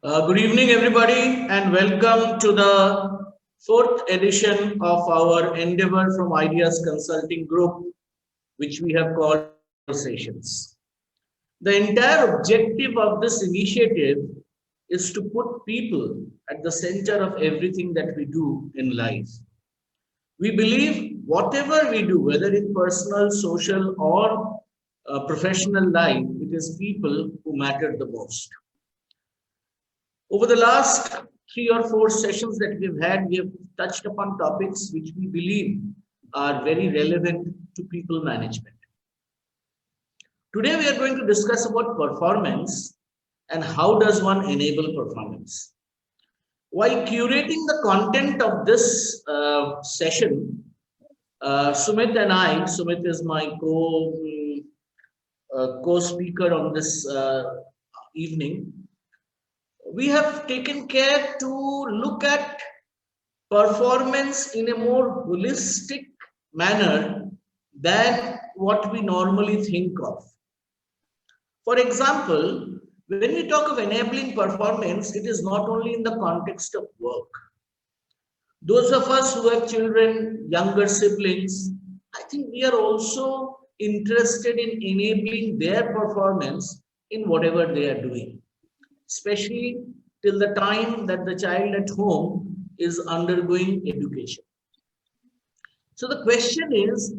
Good evening, everybody, and welcome to the fourth edition of our endeavor from Ideas Consulting Group, which we have called Conversations. The entire objective of this initiative is to put people at the center of everything that we do in life. We believe whatever we do, whether in personal, social, or professional life, it is people who matter the most. Over the last 3 or 4 sessions that we've had, we have touched upon topics which we believe are very relevant to people management. Today, we are going to discuss about performance and how does one enable performance. While curating the content of this session, Sumit and Sumit is my co-speaker on this evening. We have taken care to look at performance in a more holistic manner than what we normally think of. For example, when we talk of enabling performance, it is not only in the context of work. Those of us who have children, younger siblings, I think we are also interested in enabling their performance in whatever they are doing, especially till the time that the child at home is undergoing education. So the question is,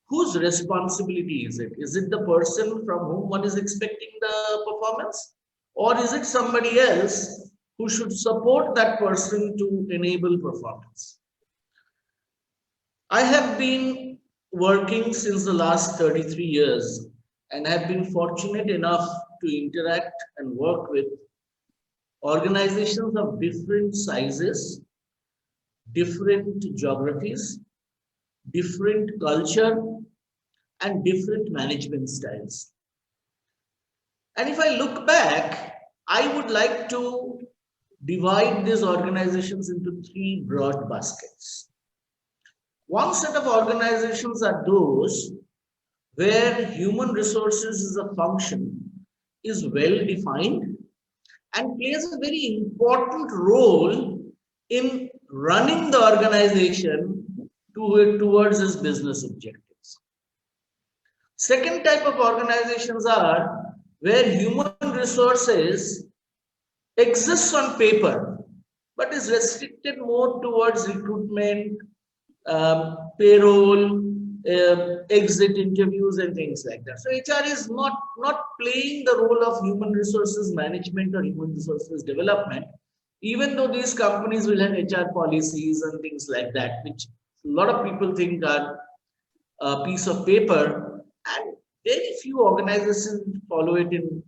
whose responsibility is it? Is it the person from whom one is expecting the performance? Or is it somebody else who should support that person to enable performance? I have been working since the last 33 years and have been fortunate enough to interact and work with organizations of different sizes, different geographies, different culture, and different management styles. And if I look back, I would like to divide these organizations into three broad baskets. One set of organizations are those where human resources as a function is well defined and plays a very important role in running the organization towards its business objectives. Second type of organizations are where human resources exists on paper but is restricted more towards recruitment, payroll, exit interviews and things like that. So HR is not playing the role of human resources management or human resources development, even though these companies will have HR policies and things like that, which a lot of people think are a piece of paper, and very few organizations follow it in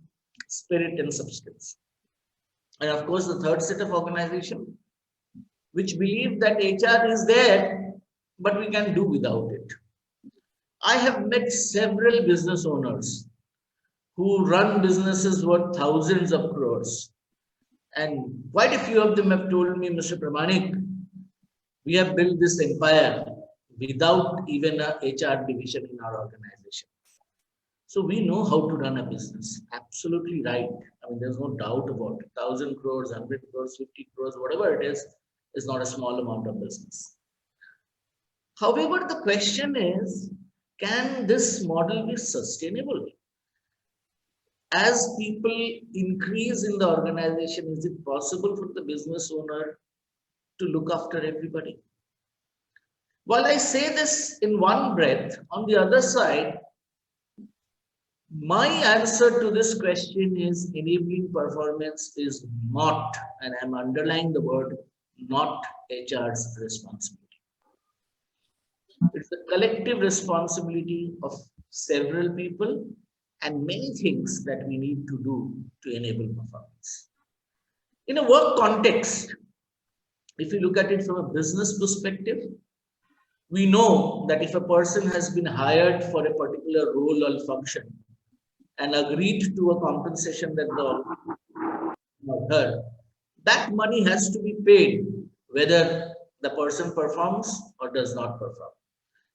spirit and substance. And of course, the third set of organization which believe that HR is there, but we can do without it. I have met several business owners who run businesses worth thousands of crores. And quite a few of them have told me, Mr. Pramanik, we have built this empire without even a HR division in our organization. So we know how to run a business. Absolutely right. I mean, there's no doubt about it. 1,000 crores, 100 crores, 50 crores, whatever it is not a small amount of business. However, the question is, can this model be sustainable? As people increase in the organization, is it possible for the business owner to look after everybody? While I say this in one breath, on the other side, my answer to this question is enabling performance is not, and I'm underlining the word, not HR's responsibility. It's the collective responsibility of several people and many things that we need to do to enable performance. In a work context, if you look at it from a business perspective, we know that if a person has been hired for a particular role or function and agreed to a compensation that that money has to be paid whether the person performs or does not perform.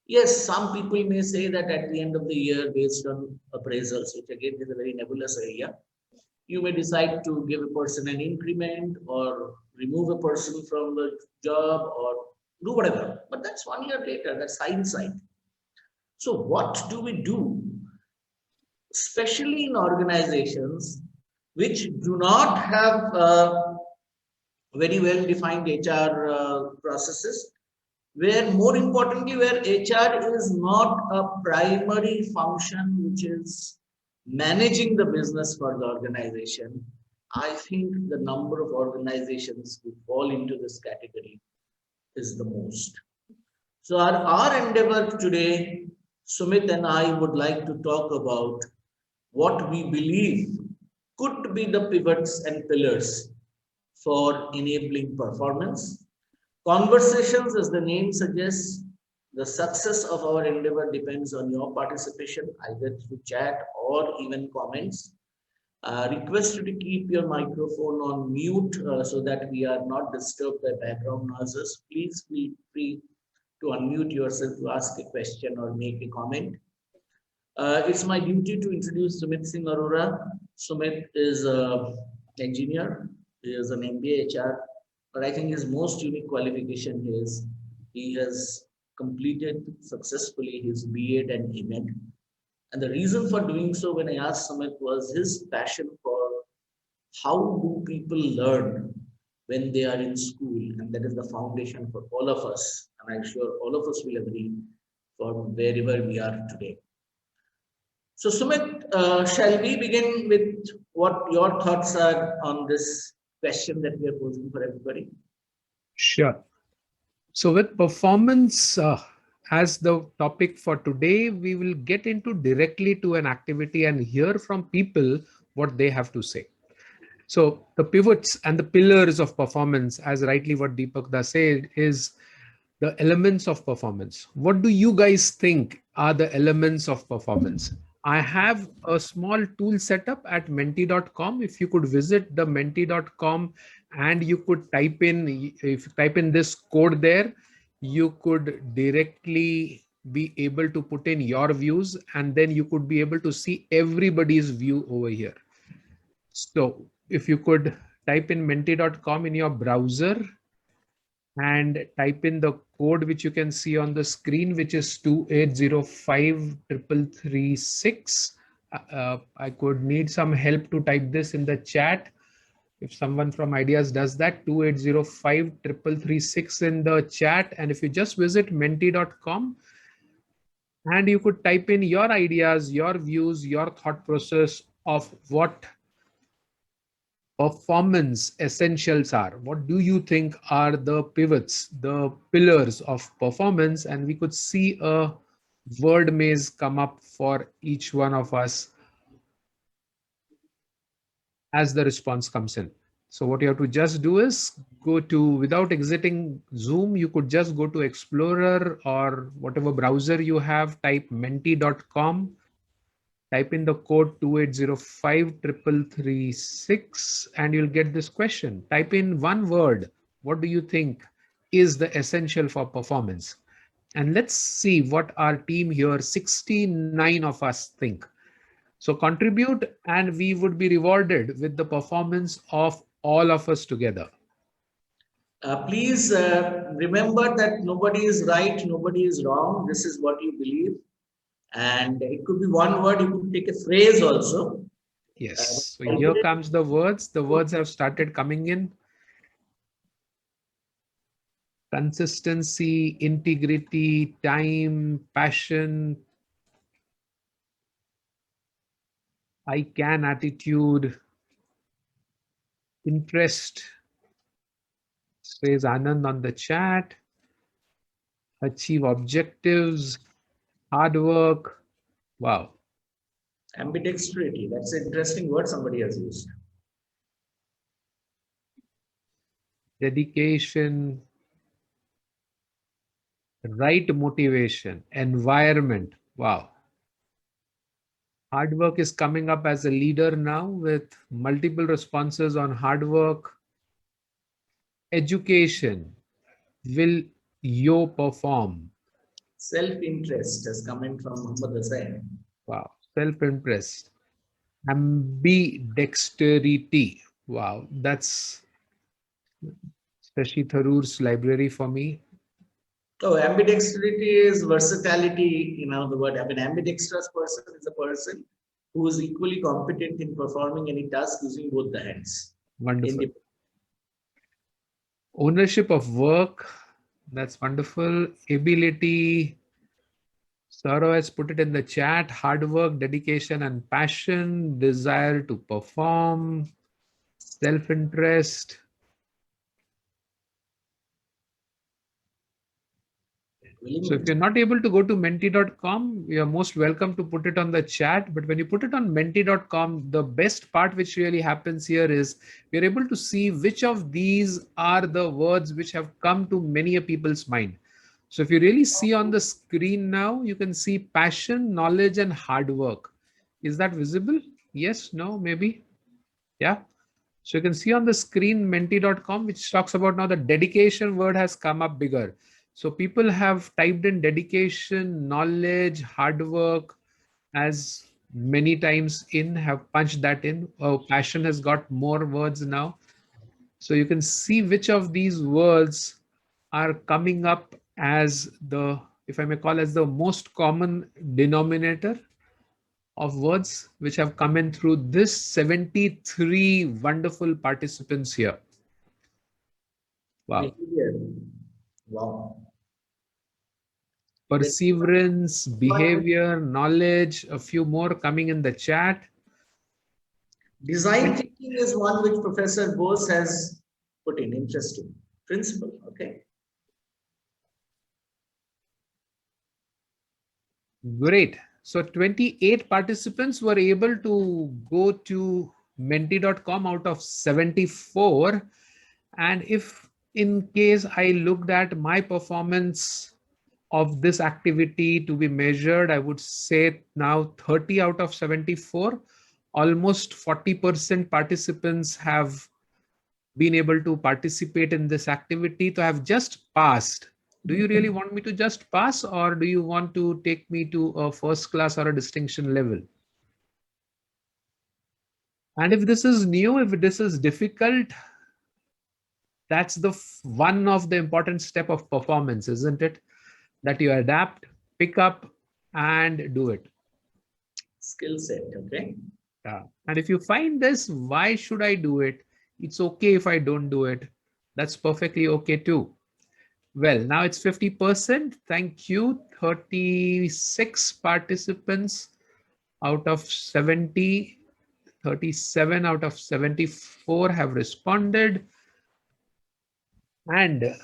Yes, some people may say that at the end of the year, based on appraisals, which again is a very nebulous area, You may decide to give a person an increment or remove a person from the job or do whatever, but that's 1 year later, that's hindsight. So what do we do, especially in organizations which do not have very well defined HR processes, where more importantly, where HR is not a primary function which is managing the business for the organization. I think the number of organizations who fall into this category is the most. So our endeavor today, Sumit and I would like to talk about what we believe could be the pivots and pillars for enabling performance. Conversations, as the name suggests, the success of our endeavor depends on your participation, either through chat or even comments. Request you to keep your microphone on mute so that we are not disturbed by background noises. Please feel free to unmute yourself to ask a question or make a comment. It's my duty to introduce Sumit Singh Arora. Sumit is an engineer. He is an MBA HR, but I think his most unique qualification is he has completed successfully his B.Ed and M.Ed. And the reason for doing so, when I asked Sumit, was his passion for how do people learn when they are in school, and that is the foundation for all of us. And I'm sure all of us will agree from wherever we are today. So, Sumit, shall we begin with what your thoughts are on this question that we are posing for everybody? Sure. So with performance as the topic for today, we will get into directly to an activity and hear from people what they have to say. So the pivots and the pillars of performance, as rightly what Deepak Da said, is the elements of performance. What do you guys think are the elements of performance? I have a small tool set up at menti.com. If you could visit the menti.com and you could type in, if you type in this code there, you could directly be able to put in your views, and then you could be able to see everybody's view over here. So if you could type in menti.com in your browser and type in the code which you can see on the screen, which is 28053336. I could need some help to type this in the chat. If someone from Ideas does that, 28053336 in the chat. And if you just visit menti.com and you could type in your ideas, your views, your thought process of what performance essentials are. What do you think are the pivots, the pillars of performance? And we could see a word maze come up for each one of us as the response comes in. So what you have to just do is go to, without exiting Zoom, you could just go to Explorer or whatever browser you have, type menti.com. Type in the code 28053336 and you'll get this question. Type in one word. What do you think is the essential for performance? And let's see what our team here, 69 of us, think. So contribute and we would be rewarded with the performance of all of us together. Please remember that nobody is right, nobody is wrong. This is what you believe. And it could be one word, you could take a phrase also. Yes, so here comes the words. The words have started coming in. Consistency, integrity, time, passion, I can attitude, interest, says Anand on the chat, achieve objectives, hard work. Wow. Ambidexterity, that's an interesting word somebody has used. Dedication, right motivation, environment. Wow. Hard work is coming up as a leader now with multiple responses on hard work. Education, will you perform? Self-interest has come in from Muhammad Hussain. Wow. Self-interest. Ambidexterity. Wow, that's Shashi Tharoor's library for me. Oh, ambidexterity is versatility. The word. I mean, ambidextrous person is a person who is equally competent in performing any task using both the hands. Wonderful. Ownership of work. That's wonderful. Ability. Saurav has put it in the chat. Hard work, dedication, and passion. Desire to perform. Self-interest. So if you're not able to go to menti.com, you're most welcome to put it on the chat. But when you put it on menti.com, the best part which really happens here is we're able to see which of these are the words which have come to many a people's mind. So if you really see on the screen now, you can see passion, knowledge, and hard work. Is that visible? Yes, no, maybe. Yeah. So you can see on the screen menti.com, which talks about now the dedication word has come up bigger. So people have typed in dedication, knowledge, hard work as many times in, have punched that in. Oh, passion has got more words now. So you can see which of these words are coming up as the, if I may call, as the most common denominator of words which have come in through this 73 wonderful participants here. Wow. Wow. Perseverance, behavior, knowledge, a few more coming in the chat. Design thinking is one which Professor Bose has put in. Interesting principle. Okay. Great. So 28 participants were able to go to menti.com out of 74. And if in case I looked at my performance of this activity to be measured, I would say now 30 out of 74, almost 40% participants have been able to participate in this activity, to have just passed. Do you really want me to just pass, or do you want to take me to a first class or a distinction level? And if this is new, if this is difficult, that's the one of the important step of performance, isn't it? That you adapt, pick up, and do it. Skill set. Okay. Yeah. And if you find this, why should I do it? It's okay if I don't do it. That's perfectly okay too. Well, now it's 50%. Thank you. 36 participants out of 70, 37 out of 74 have responded. And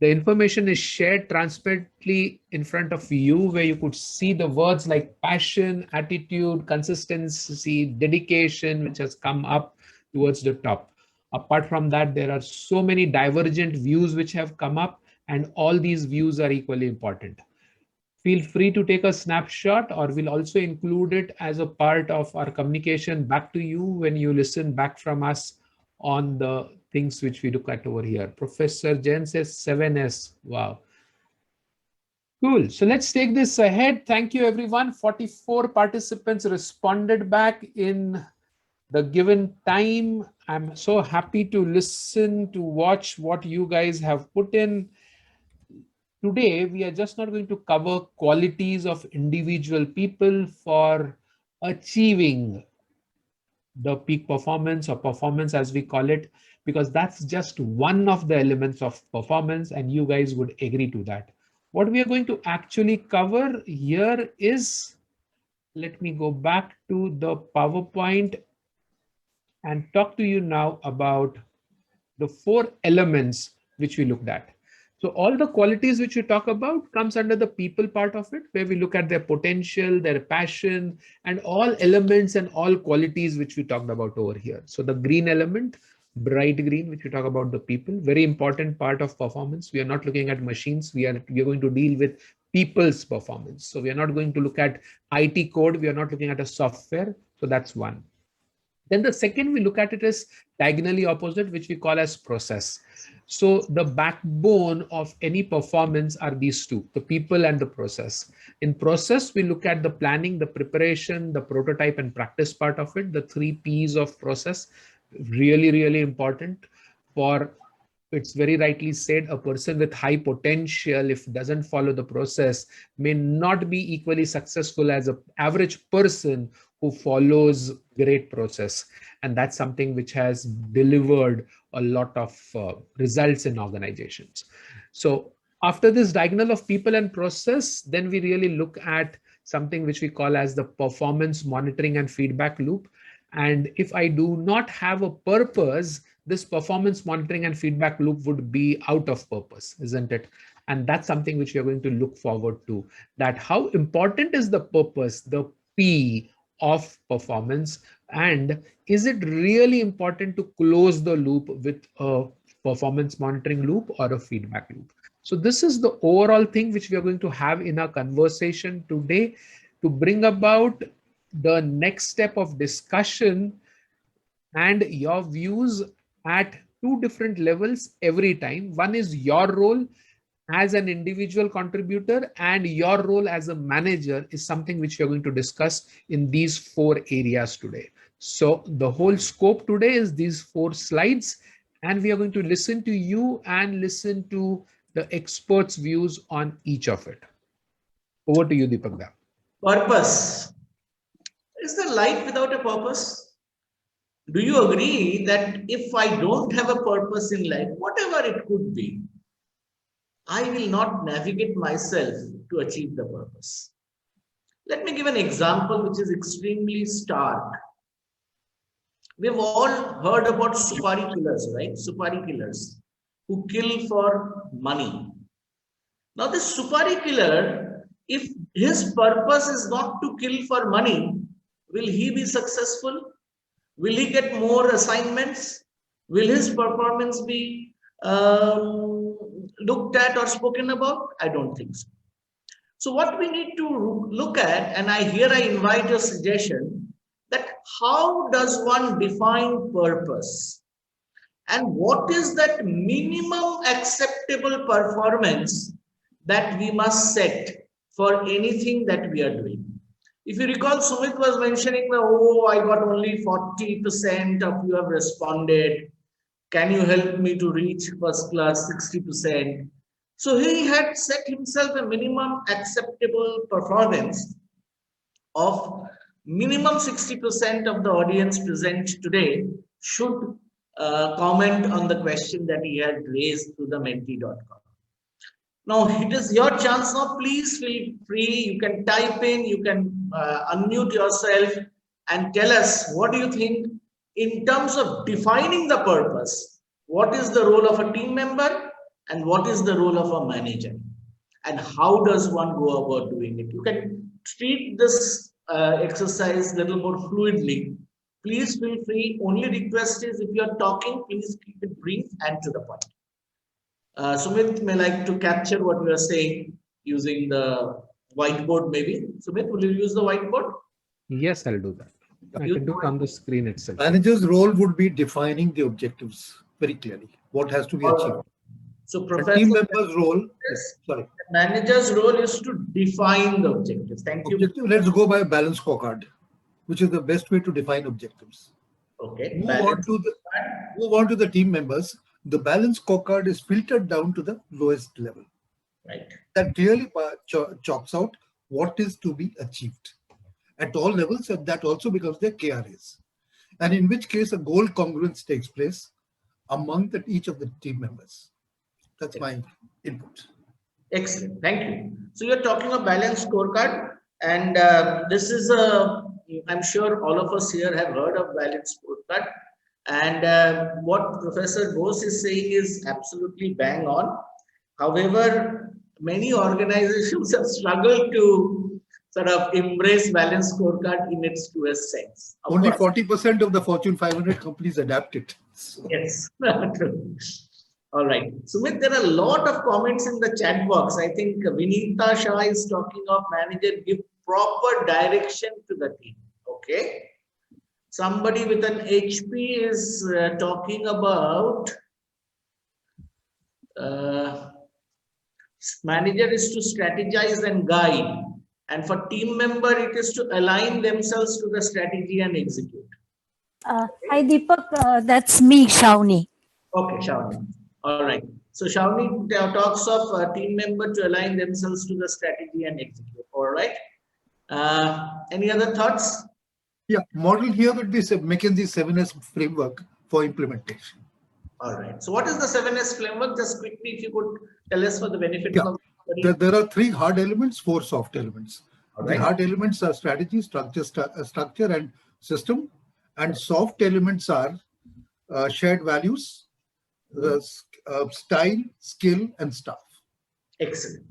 the information is shared transparently in front of you, where you could see the words like passion, attitude, consistency, dedication, which has come up towards the top. Apart from that, there are so many divergent views which have come up, and all these views are equally important. Feel free to take a snapshot, or we'll also include it as a part of our communication back to you when you listen back from us on the things which we look at over here. Professor Jain says 7S. Wow. Cool. So let's take this ahead. Thank you, everyone. 44 participants responded back in the given time. I'm so happy to listen, to watch what you guys have put in. Today, we are just not going to cover qualities of individual people for achieving the peak performance, or performance as we call it, because that's just one of the elements of performance, and you guys would agree to that. What we are going to actually cover here is, let me go back to the PowerPoint and talk to you now about the 4 elements which we looked at. So all the qualities which we talk about comes under the people part of it, where we look at their potential, their passion, and all elements and all qualities which we talked about over here. So the green element, bright green, which we talk about the people, very important part of performance. We are not looking at machines. We are going to deal with people's performance. So we are not going to look at IT code. We are not looking at a software. So that's one. Then the second we look at it is diagonally opposite, which we call as process. So the backbone of any performance are these two, the people and the process. In process, we look at the planning, the preparation, the prototype and practice part of it, the 3 Ps of process. Really, really important. For, it's very rightly said, a person with high potential, if doesn't follow the process, may not be equally successful as an average person who follows great process. And that's something which has delivered a lot of results in organizations. So after this diagonal of people and process, then we really look at something which we call as the performance monitoring and feedback loop. And if I do not have a purpose, this performance monitoring and feedback loop would be out of purpose, isn't it? And that's something which we are going to look forward to, that how important is the purpose, the P of performance, and is it really important to close the loop with a performance monitoring loop or a feedback loop? So this is the overall thing which we are going to have in our conversation today to bring about the next step of discussion and your views at 2 different levels every time. One is your role as an individual contributor, and your role as a manager is something which we are going to discuss in these 4 areas today. So the whole scope today is these 4 slides, and we are going to listen to you and listen to the experts' views on each of it. Over to you, Deepak Da. Purpose. Is there life without a purpose? Do you agree that if I don't have a purpose in life, whatever it could be, I will not navigate myself to achieve the purpose? Let me give an example which is extremely stark. We've all heard about Supari killers, right? Supari killers who kill for money. Now, this Supari killer, if his purpose is not to kill for money, will he be successful? Will he get more assignments? Will his performance be looked at or spoken about? I don't think so. So what we need to look at, and I invite a suggestion, that how does one define purpose? And what is that minimum acceptable performance that we must set for anything that we are doing? If you recall, Sumit was mentioning, oh, I got only 40% of you have responded. Can you help me to reach first class 60%? So he had set himself a minimum acceptable performance of minimum 60% of the audience present today should comment on the question that he had raised to the menti.com. Now, it is your chance now. Please feel free. You can type in, you can unmute yourself and tell us what do you think in terms of defining the purpose. What is the role of a team member and what is the role of a manager? And how does one go about doing it? You can treat this exercise a little more fluidly. Please feel free. Only request is if you are talking, please keep it brief and to the point. Sumit may like to capture what you are saying using the whiteboard maybe. Sumit, will you use the whiteboard? Yes, I'll do that. I can do it on the screen itself. Manager's role would be defining the objectives very clearly. What has to be achieved. So, Professor, team member's role. Sorry. Manager's role is to define the objectives. Thank you. Let's go by a balanced scorecard, which is the best way to define objectives. Okay. Move on to the team members. The balanced scorecard is filtered down to the lowest level. Right. That clearly chalks out what is to be achieved at all levels, and that also becomes their KRAs. And in which case a goal congruence takes place among each of the team members. That's my input. Excellent. Thank you. So you're talking of balanced scorecard, and this is I'm sure all of us here have heard of balanced scorecard. And what Professor Bose is saying is absolutely bang on. However, many organizations have struggled to sort of embrace balanced scorecard in its truest sense. Only 40% of the Fortune 500 companies adapt it. So. Yes, true. All right. Sumit, there are a lot of comments in the chat box. I think Vinita Shah is talking of manager give proper direction to the team. Okay. Somebody with an HP is talking about manager is to strategize and guide, and for team member it is to align themselves to the strategy and execute. Hi Deepak, that's me, Shawnee. Okay, Shavni. All right. So Shavni talks of team member to align themselves to the strategy and execute. All right. Any other thoughts? Yeah, model here would be McKinsey 7S framework for implementation. All right. So what is the 7S framework? Just quickly, if you could tell us for the benefit Yeah. of There are 3 hard elements, 4 soft elements. All The right. hard elements are strategy, structure and system, and soft elements are shared values, style, skill, and staff. Excellent.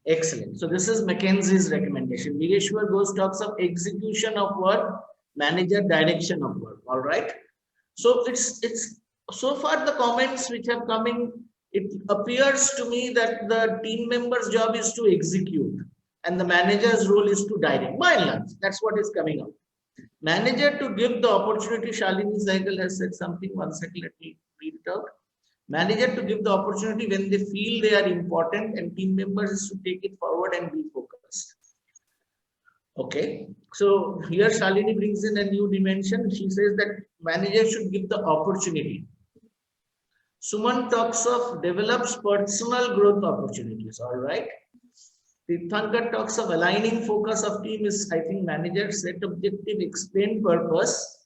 Excellent. So this is McKinsey's recommendation. Vigeshwar goes talks of execution of work, manager direction of work. All right. So it's so far the comments which have come in, it appears to me that the team member's job is to execute and the manager's role is to direct. By and large, that's what is coming out. Manager to give the opportunity. Shalini Sehgal has said something. 1 second, let me read it out. Manager to give the opportunity when they feel they are important, and team members is to take it forward and be focused. Okay, so here Shalini brings in a new dimension. She says that manager should give the opportunity. Suman talks of develops personal growth opportunities. All right. Tirthankar talks of aligning focus of team is, I think, manager set objective, explain purpose,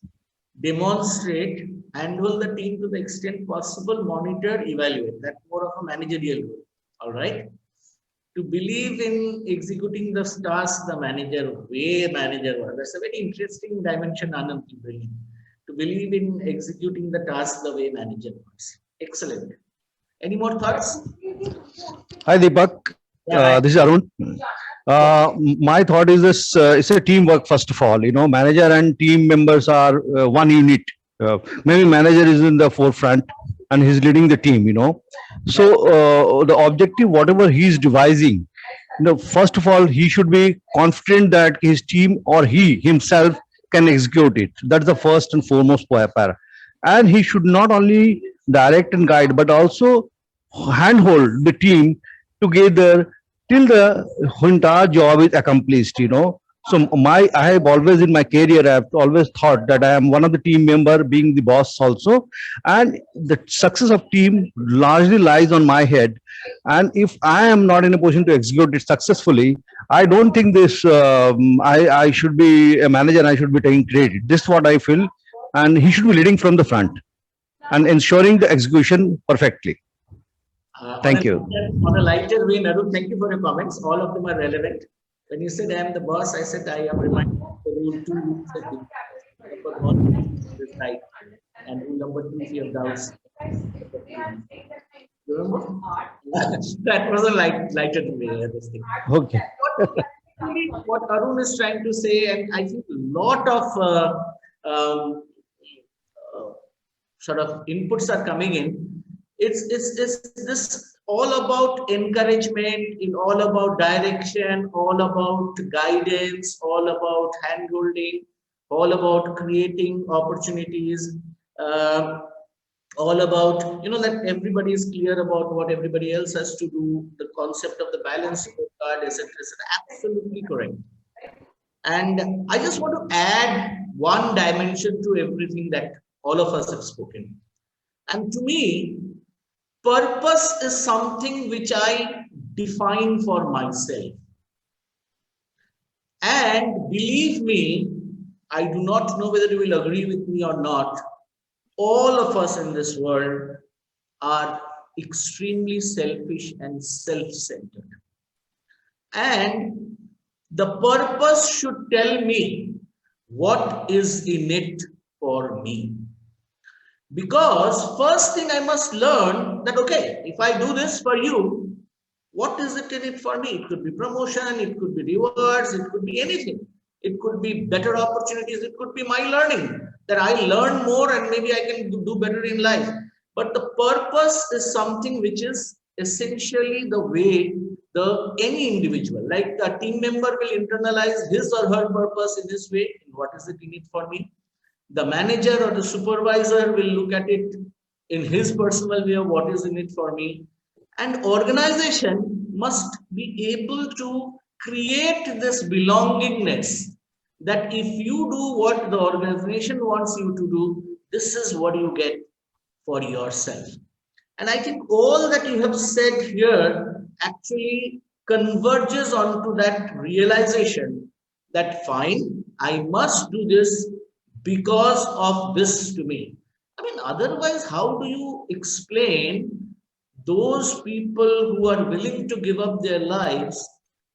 demonstrate, handle the team to the extent possible, monitor, evaluate. That's more of a managerial role. All right. To believe in executing the task the manager way manager was. That's a very interesting dimension, Anand, to bring. To believe in executing the task the way manager was. Excellent. Any more thoughts? Hi Deepak, Yeah, this is Arun. My thought is this: it's a teamwork first of all. You know, manager and team members are one unit. Maybe manager is in the forefront and he's leading the team. You know, so the objective, whatever he's devising, first of all, he should be confident that his team or he himself can execute it. That's the first and foremost para. And he should not only direct and guide, but also handhold the team together till the entire job is accomplished. So I have always in my career, I've always thought that I am one of the team member, being the boss also, and the success of team largely lies on my head. And if I am not in a position to execute it successfully, I don't think this I should be a manager and I should be taking credit. This is what I feel, and he should be leading from the front and ensuring the execution perfectly. Thank you. On a lighter way, Narun, thank you for your comments. All of them are relevant. When you said I am the boss, I said I am reminded of the rule 2 rules that number 1 is right, and rule number 2 if you have doubts. Remember? That was a lighter way. This thing. Okay. What Arun is trying to say, and I think a lot of sort of inputs are coming in. It's this all about encouragement, in all about direction, all about guidance, all about hand-holding, all about creating opportunities, all about, that everybody is clear about what everybody else has to do, the concept of the balance scorecard, etc. Absolutely correct. And I just want to add one dimension to everything that all of us have spoken. And to me, purpose is something which I define for myself. And believe me, I do not know whether you will agree with me or not. All of us in this world are extremely selfish and self-centered. And the purpose should tell me what is in it for me. Because first thing I must learn that, okay, if I do this for you, what is it in it for me? It could be promotion, it could be rewards, it could be anything. It could be better opportunities, it could be my learning, that I learn more and maybe I can do better in life. But the purpose is something which is essentially the way any individual, like a team member, will internalize his or her purpose in this way. What is it in it for me? The manager or the supervisor will look at it in his personal way of what is in it for me. And organization must be able to create this belongingness that if you do what the organization wants you to do, this is what you get for yourself. And I think all that you have said here actually converges onto that realization that fine, I must do this because of this to me. I mean, otherwise, how do you explain those people who are willing to give up their lives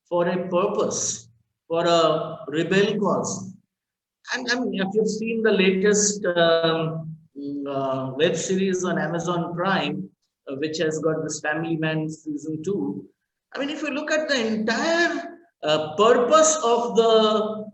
for a purpose, for a rebel cause? And I mean, if you've seen the latest web series on Amazon Prime, which has got this Family Man season 2, I mean, if you look at the entire purpose of the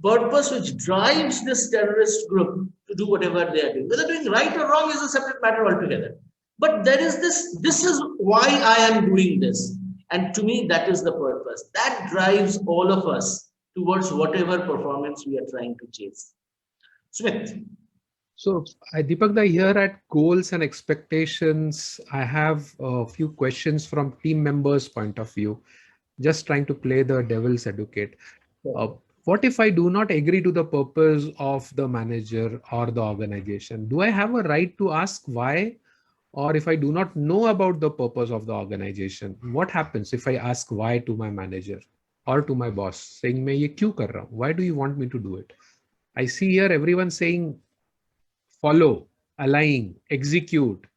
purpose which drives this terrorist group to do whatever they are doing, whether doing right or wrong is a separate matter altogether. But there is this is why I am doing this. And to me, that is the purpose. That drives all of us towards whatever performance we are trying to chase. Smith. So, Deepak, here at goals and expectations, I have a few questions from team members' point of view, just trying to play the devil's advocate. What if I do not agree to the purpose of the manager or the organization? Do I have a right to ask why? Or if I do not know about the purpose of the organization, what happens if I ask why to my manager or to my boss, saying, "Main ye kyun kar raha hu? Why do you want me to do it?" I see here everyone saying, follow, align, execute.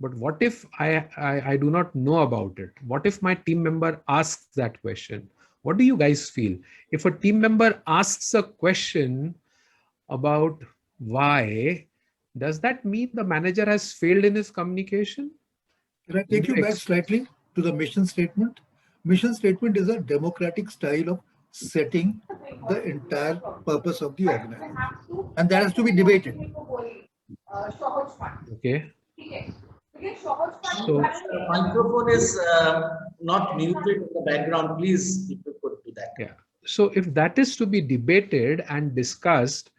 But what if I do not know about it? What if my team member asks that question? What do you guys feel? If a team member asks a question about why, does that mean the manager has failed in his communication? Can I take you back slightly to the mission statement? Mission statement is a democratic style of setting the entire purpose of the organization. And that has to be debated. Okay. So, The microphone is not muted in the background. Please, if you could do that. yeah. So if that is to be debated and discussed,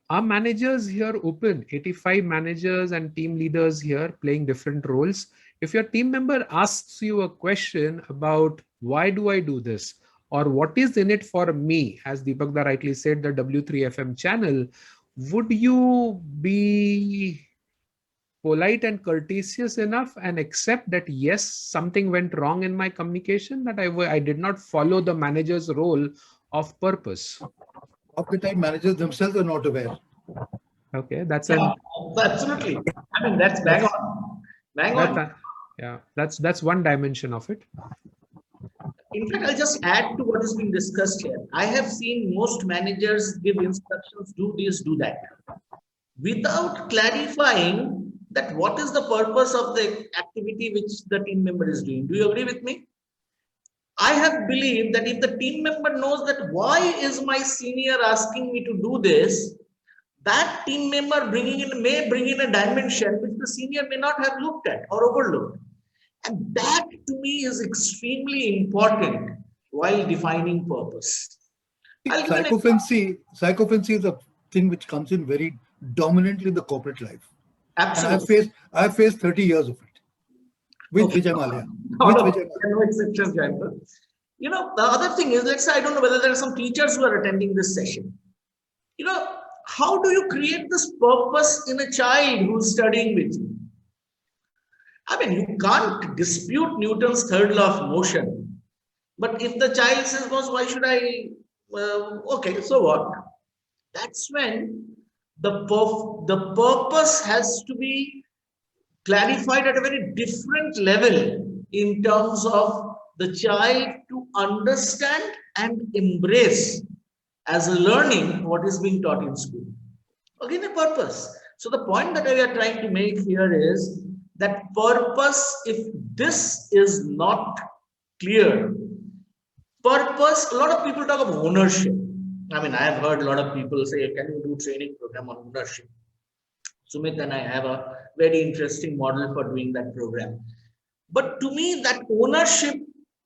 are managers here open? 85 managers and team leaders here playing different roles. If your team member asks you a question about why do I do this? Or what is in it for me? As Deepak rightly said, the W3FM channel, would you be polite and courteous enough and accept that yes, something went wrong in my communication, that I did not follow the manager's role of purpose? Half the time managers themselves are not aware. Okay, that's Absolutely. I mean, that's bang on. Bang on. Yeah, that's one dimension of it. In fact, I'll just add to what is being discussed here. I have seen most managers give instructions, do this, do that, without clarifying that what is the purpose of the activity which the team member is doing. Do you agree with me? I have believed that if the team member knows that why is my senior asking me to do this, that team member may bring in a dimension which the senior may not have looked at or overlooked. And that to me is extremely important while defining purpose. Psychophancy is a thing which comes in very dominantly in the corporate life. Absolutely. I have faced 30 years of it with Vijay Mallya. No exceptions, Jayanta. You know, the other thing is, let's say, I don't know whether there are some teachers who are attending this session. You know, how do you create this purpose in a child who's studying with you? I mean, you can't dispute Newton's third law of motion. But if the child says, why should I? Okay, so what? That's when the purpose has to be clarified at a very different level in terms of the child to understand and embrace as a learning what is being taught in school. Again, a purpose. So the point that we are trying to make here is that purpose, if this is not clear, purpose, a lot of people talk of ownership. I mean, I have heard a lot of people say, can you do training program on ownership? Sumit and I have a very interesting model for doing that program. But to me, that ownership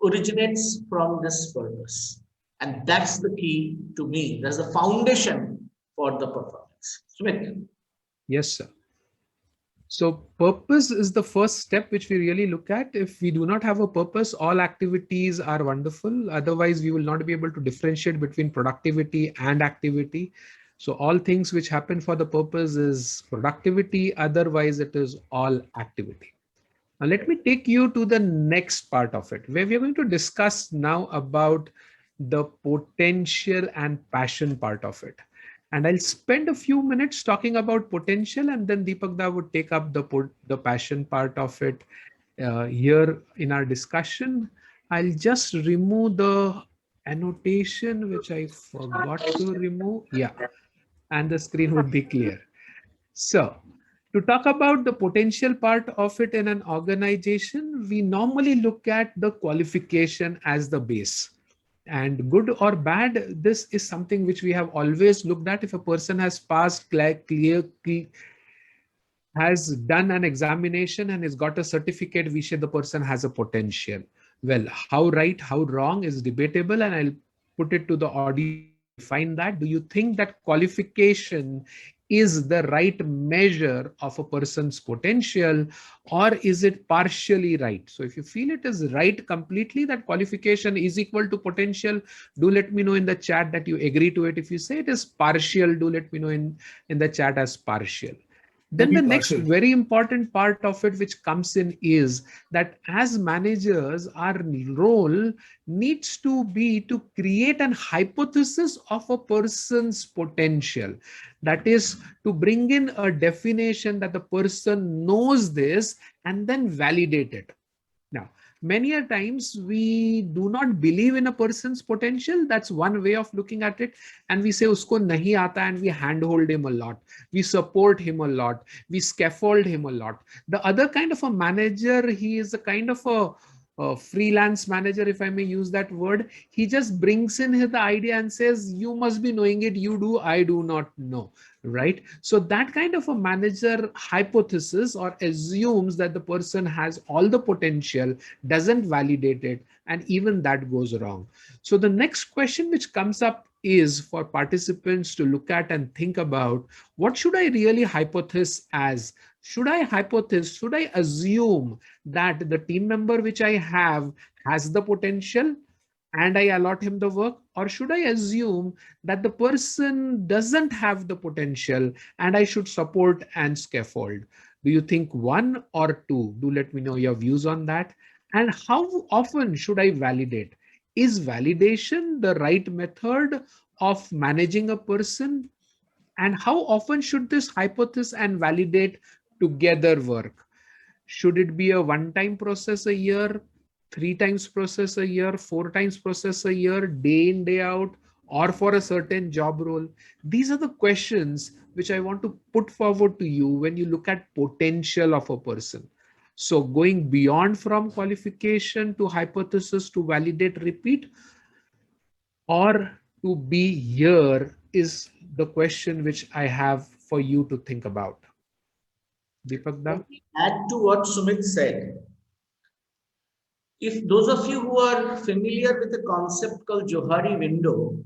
originates from this purpose. And that's the key to me. That's the foundation for the performance. activities. Sumit. Yes, sir. So purpose is the first step which we really look at. If we do not have a purpose, all activities are wonderful. Otherwise, we will not be able to differentiate between productivity and activity. So all things which happen for the purpose is productivity. Otherwise, it is all activity. Now, let me take you to the next part of it, where we are going to discuss now about the potential and passion part of it. And I'll spend a few minutes talking about potential, and then Deepak Da would take up the passion part of it here in our discussion. I'll just remove the annotation, which I forgot to remove. Yeah, and the screen would be clear. So, to talk about the potential part of it in an organization, we normally look at the qualification as the base. And good or bad, this is something which we have always looked at. If a person has passed has done an examination and has got a certificate, we say the person has a potential. Well, how right, how wrong is debatable, and I'll put it to the audience to define that. Do you think that qualification is the right measure of a person's potential, or is it partially right? So if you feel it is right completely, that qualification is equal to potential, do let me know in the chat that you agree to it. If you say it is partial, do let me know in the chat as partial. Then the next very important part of it which comes in is that as managers, our role needs to be to create an hypothesis of a person's potential. That is to bring in a definition that the person knows this and then validate it. Now, many a times we do not believe in a person's potential. That's one way of looking at it. And we say, usko nahi aata, and we handhold him a lot. We support him a lot. We scaffold him a lot. The other kind of a manager, he is a kind of a freelance manager, if I may use that word. He just brings in the idea and says, you must be knowing it. You do, I do not know. Right? So that kind of a manager hypothesis or assumes that the person has all the potential, doesn't validate it, and even that goes wrong. So the next question which comes up is for participants to look at and think about, what should I really hypothesize as? Should I assume that the team member which I have has the potential and I allot him the work? Or should I assume that the person doesn't have the potential and I should support and scaffold? Do you think one or two? Do let me know your views on that. And how often should I validate? Is validation the right method of managing a person? And how often should this hypothesis and validate together work? Should it be a one-time process a year, 3 times process a year, 4 times process a year, day in, day out, or for a certain job role? These are the questions which I want to put forward to you when you look at potential of a person. So going beyond from qualification to hypothesis to validate, repeat, or to be here is the question which I have for you to think about. Deepak Da? Add to what Sumit said. If those of you who are familiar with a concept called Johari window,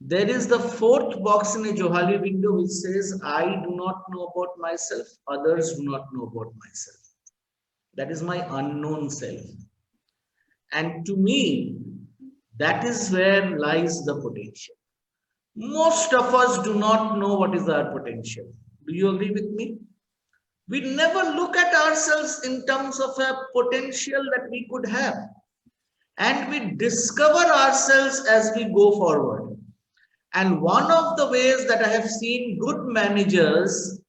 there is the 4th box in a Johari window which says, I do not know about myself, others do not know about myself. That is my unknown self. And to me, that is where lies the potential. Most of us do not know what is our potential. Do you agree with me? We never look at ourselves in terms of a potential that we could have. And we discover ourselves as we go forward. And one of the ways that I have seen good managers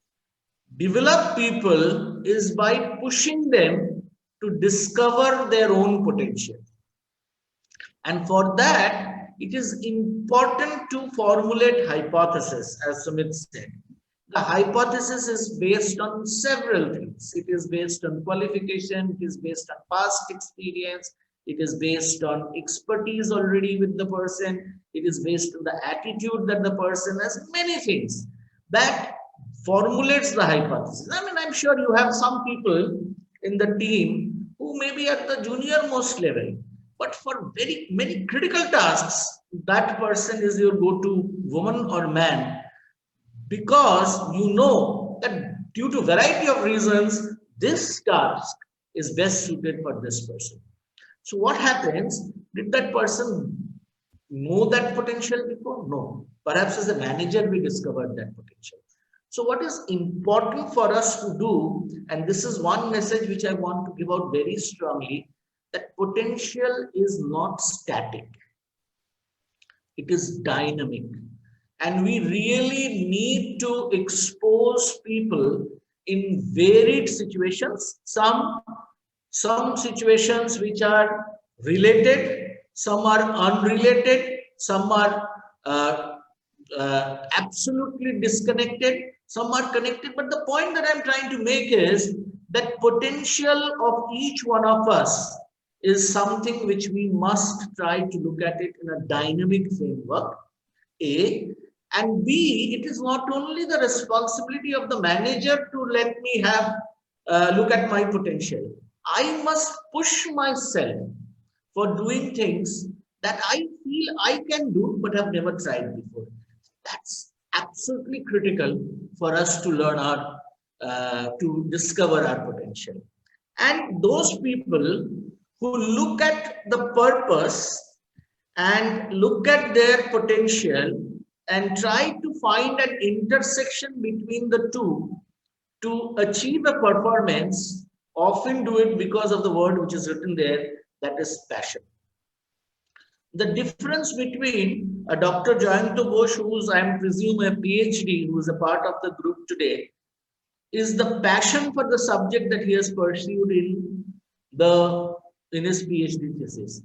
develop people is by pushing them to discover their own potential. And for that, it is important to formulate hypothesis, as Sumit said. The hypothesis is based on several things. It is based on qualification, it is based on past experience, it is based on expertise already with the person, it is based on the attitude that the person has, many things that formulates the hypothesis. I mean, I'm sure you have some people in the team who may be at the junior most level, but for very many critical tasks, that person is your go-to woman or man. because you know that due to variety of reasons, this task is best suited for this person. So what happens? Did that person know that potential before? No. Perhaps as a manager, we discovered that potential. So what is important for us to do, and this is one message which I want to give out very strongly, that potential is not static. It is dynamic. And we really need to expose people in varied situations. Some situations which are related, some are unrelated, some are absolutely disconnected, some are connected. But the point that I'm trying to make is that potential of each one of us is something which we must try to look at it in a dynamic framework, A. And B, it is not only the responsibility of the manager to let me have look at my potential. I must push myself for doing things that I feel I can do but have never tried before. That's absolutely critical for us to learn our, to discover our potential. And those people who look at the purpose and look at their potential and try to find an intersection between the two to achieve a performance, often do it because of the word which is written there, that is passion. The difference between a Dr. Jayanto Ghosh, who's I presume a PhD, who is a part of the group today, is the passion for the subject that he has pursued in his PhD thesis.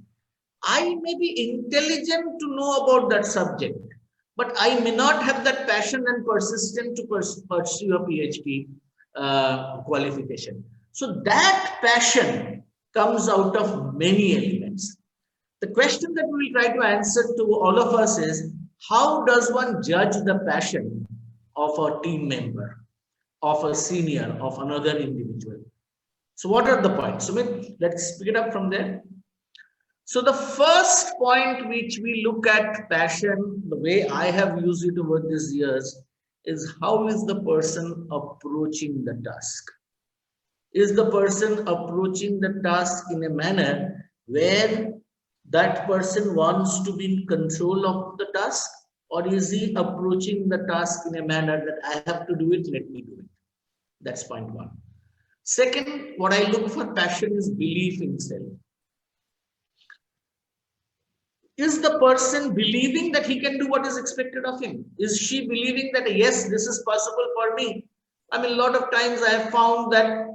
I may be intelligent to know about that subject, but I may not have that passion and persistence to pursue a PhD qualification. So that passion comes out of many elements. The question that we will try to answer to all of us is, how does one judge the passion of a team member, of a senior, of another individual? So what are the points? Sumit, let's pick it up from there. So the first point which we look at passion, the way I have used it over these years, is how is the person approaching the task? Is the person approaching the task in a manner where that person wants to be in control of the task, or is he approaching the task in a manner that I have to do it, let me do it? That's point one. Second, what I look for passion is belief in self. Is the person believing that he can do what is expected of him? Is she believing that, yes, this is possible for me? I mean, a lot of times I have found that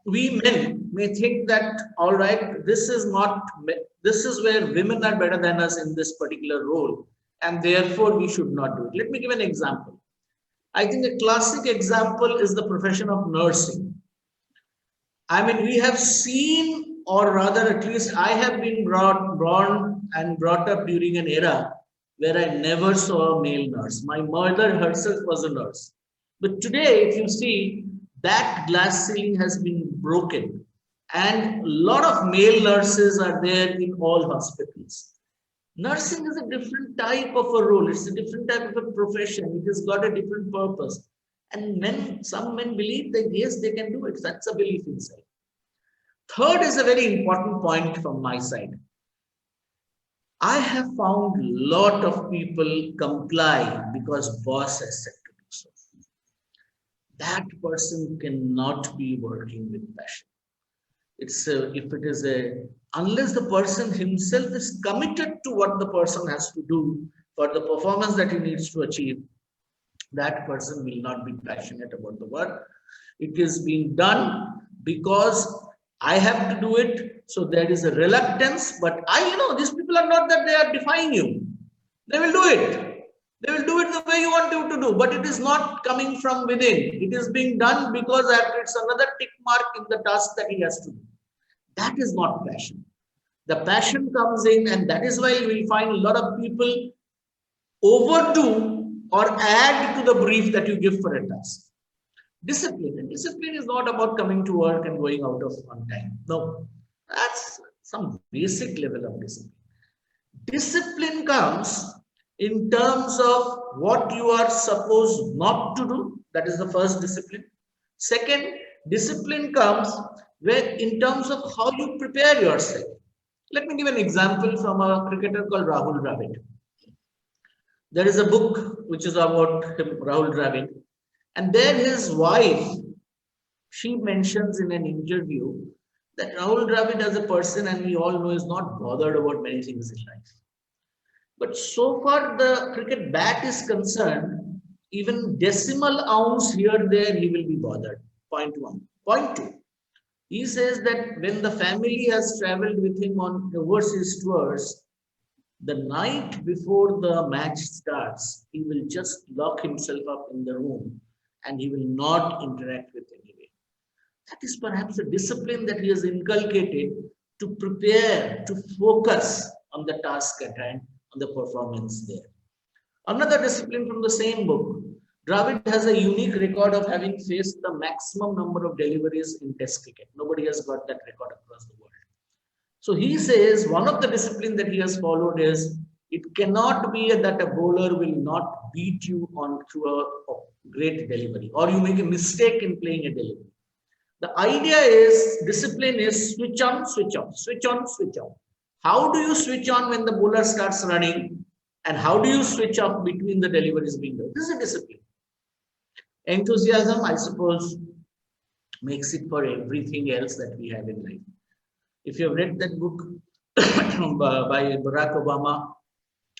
we men may think that, all right, this is where women are better than us in this particular role, and therefore we should not do it. Let me give an example. I think a classic example is the profession of nursing. I mean, we have seen, or rather, at least I have been born and brought up during an era where I never saw a male nurse. My mother herself was a nurse. But today, if you see, that glass ceiling has been broken. And a lot of male nurses are there in all hospitals. Nursing is a different type of a role. It's a different type of a profession. It has got a different purpose. And some men believe that, yes, they can do it. That's a belief in self. Third is a very important point from my side. I have found a lot of people comply because boss has said to do so. That person cannot be working with passion. Unless the person himself is committed to what the person has to do for the performance that he needs to achieve, that person will not be passionate about the work. It is being done because I have to do it. So there is a reluctance, but these people are not that they are defying you. They will do it. They will do it the way you want them to do, but it is not coming from within. It is being done because it's another tick mark in the task that he has to do. That is not passion. The passion comes in, and that is why we find a lot of people overdo or add to the brief that you give for a task. Discipline. And discipline is not about coming to work and going out of on time. No, that's some basic level of discipline. Discipline comes in terms of what you are supposed not to do. That is the first discipline. Second, discipline comes where in terms of how you prepare yourself. Let me give an example from a cricketer called Rahul Dravid. There is a book which is about him, Rahul Dravid, and there his wife, she mentions in an interview that Rahul Dravid as a person, and we all know, is not bothered about many things in life. But so far the cricket bat is concerned, even decimal ounce here, there, he will be bothered. Point one. Point two. He says that when the family has traveled with him on overseas tours, the night before the match starts, he will just lock himself up in the room and he will not interact with anyone. That is perhaps a discipline that he has inculcated to prepare, to focus on the task at hand, on the performance there. Another discipline from the same book. Dravid has a unique record of having faced the maximum number of deliveries in Test cricket. Nobody has got that record across the world. So he says one of the disciplines that he has followed is it cannot be that a bowler will not beat you on through a great delivery, or you make a mistake in playing a delivery. The idea is discipline is switch on, switch off, switch on, switch off. How do you switch on when the bowler starts running, and how do you switch off between the deliveries being done? This is a discipline. Enthusiasm, I suppose, makes it for everything else that we have in life. If you have read that book by Barack Obama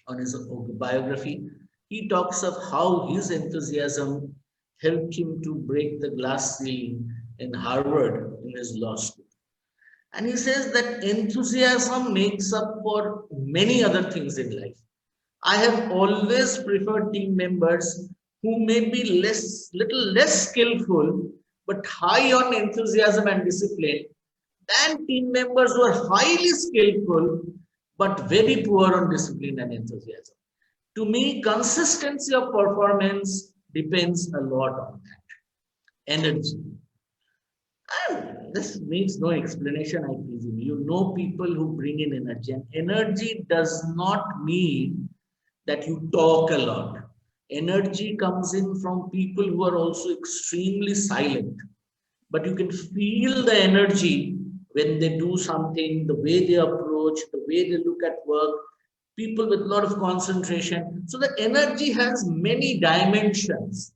on his biography, he talks of how his enthusiasm helped him to break the glass ceiling in Harvard in his law school. And he says that enthusiasm makes up for many other things in life. I have always preferred team members who may be little less skillful, but high on enthusiasm and discipline, than team members who are highly skillful, but very poor on discipline and enthusiasm. To me, consistency of performance depends a lot on that. Energy. And this needs no explanation, I presume. You know people who bring in energy, and energy does not mean that you talk a lot. Energy comes in from people who are also extremely silent, but you can feel the energy when they do something, the way they approach, the way they look at work, people with a lot of concentration. So the energy has many dimensions.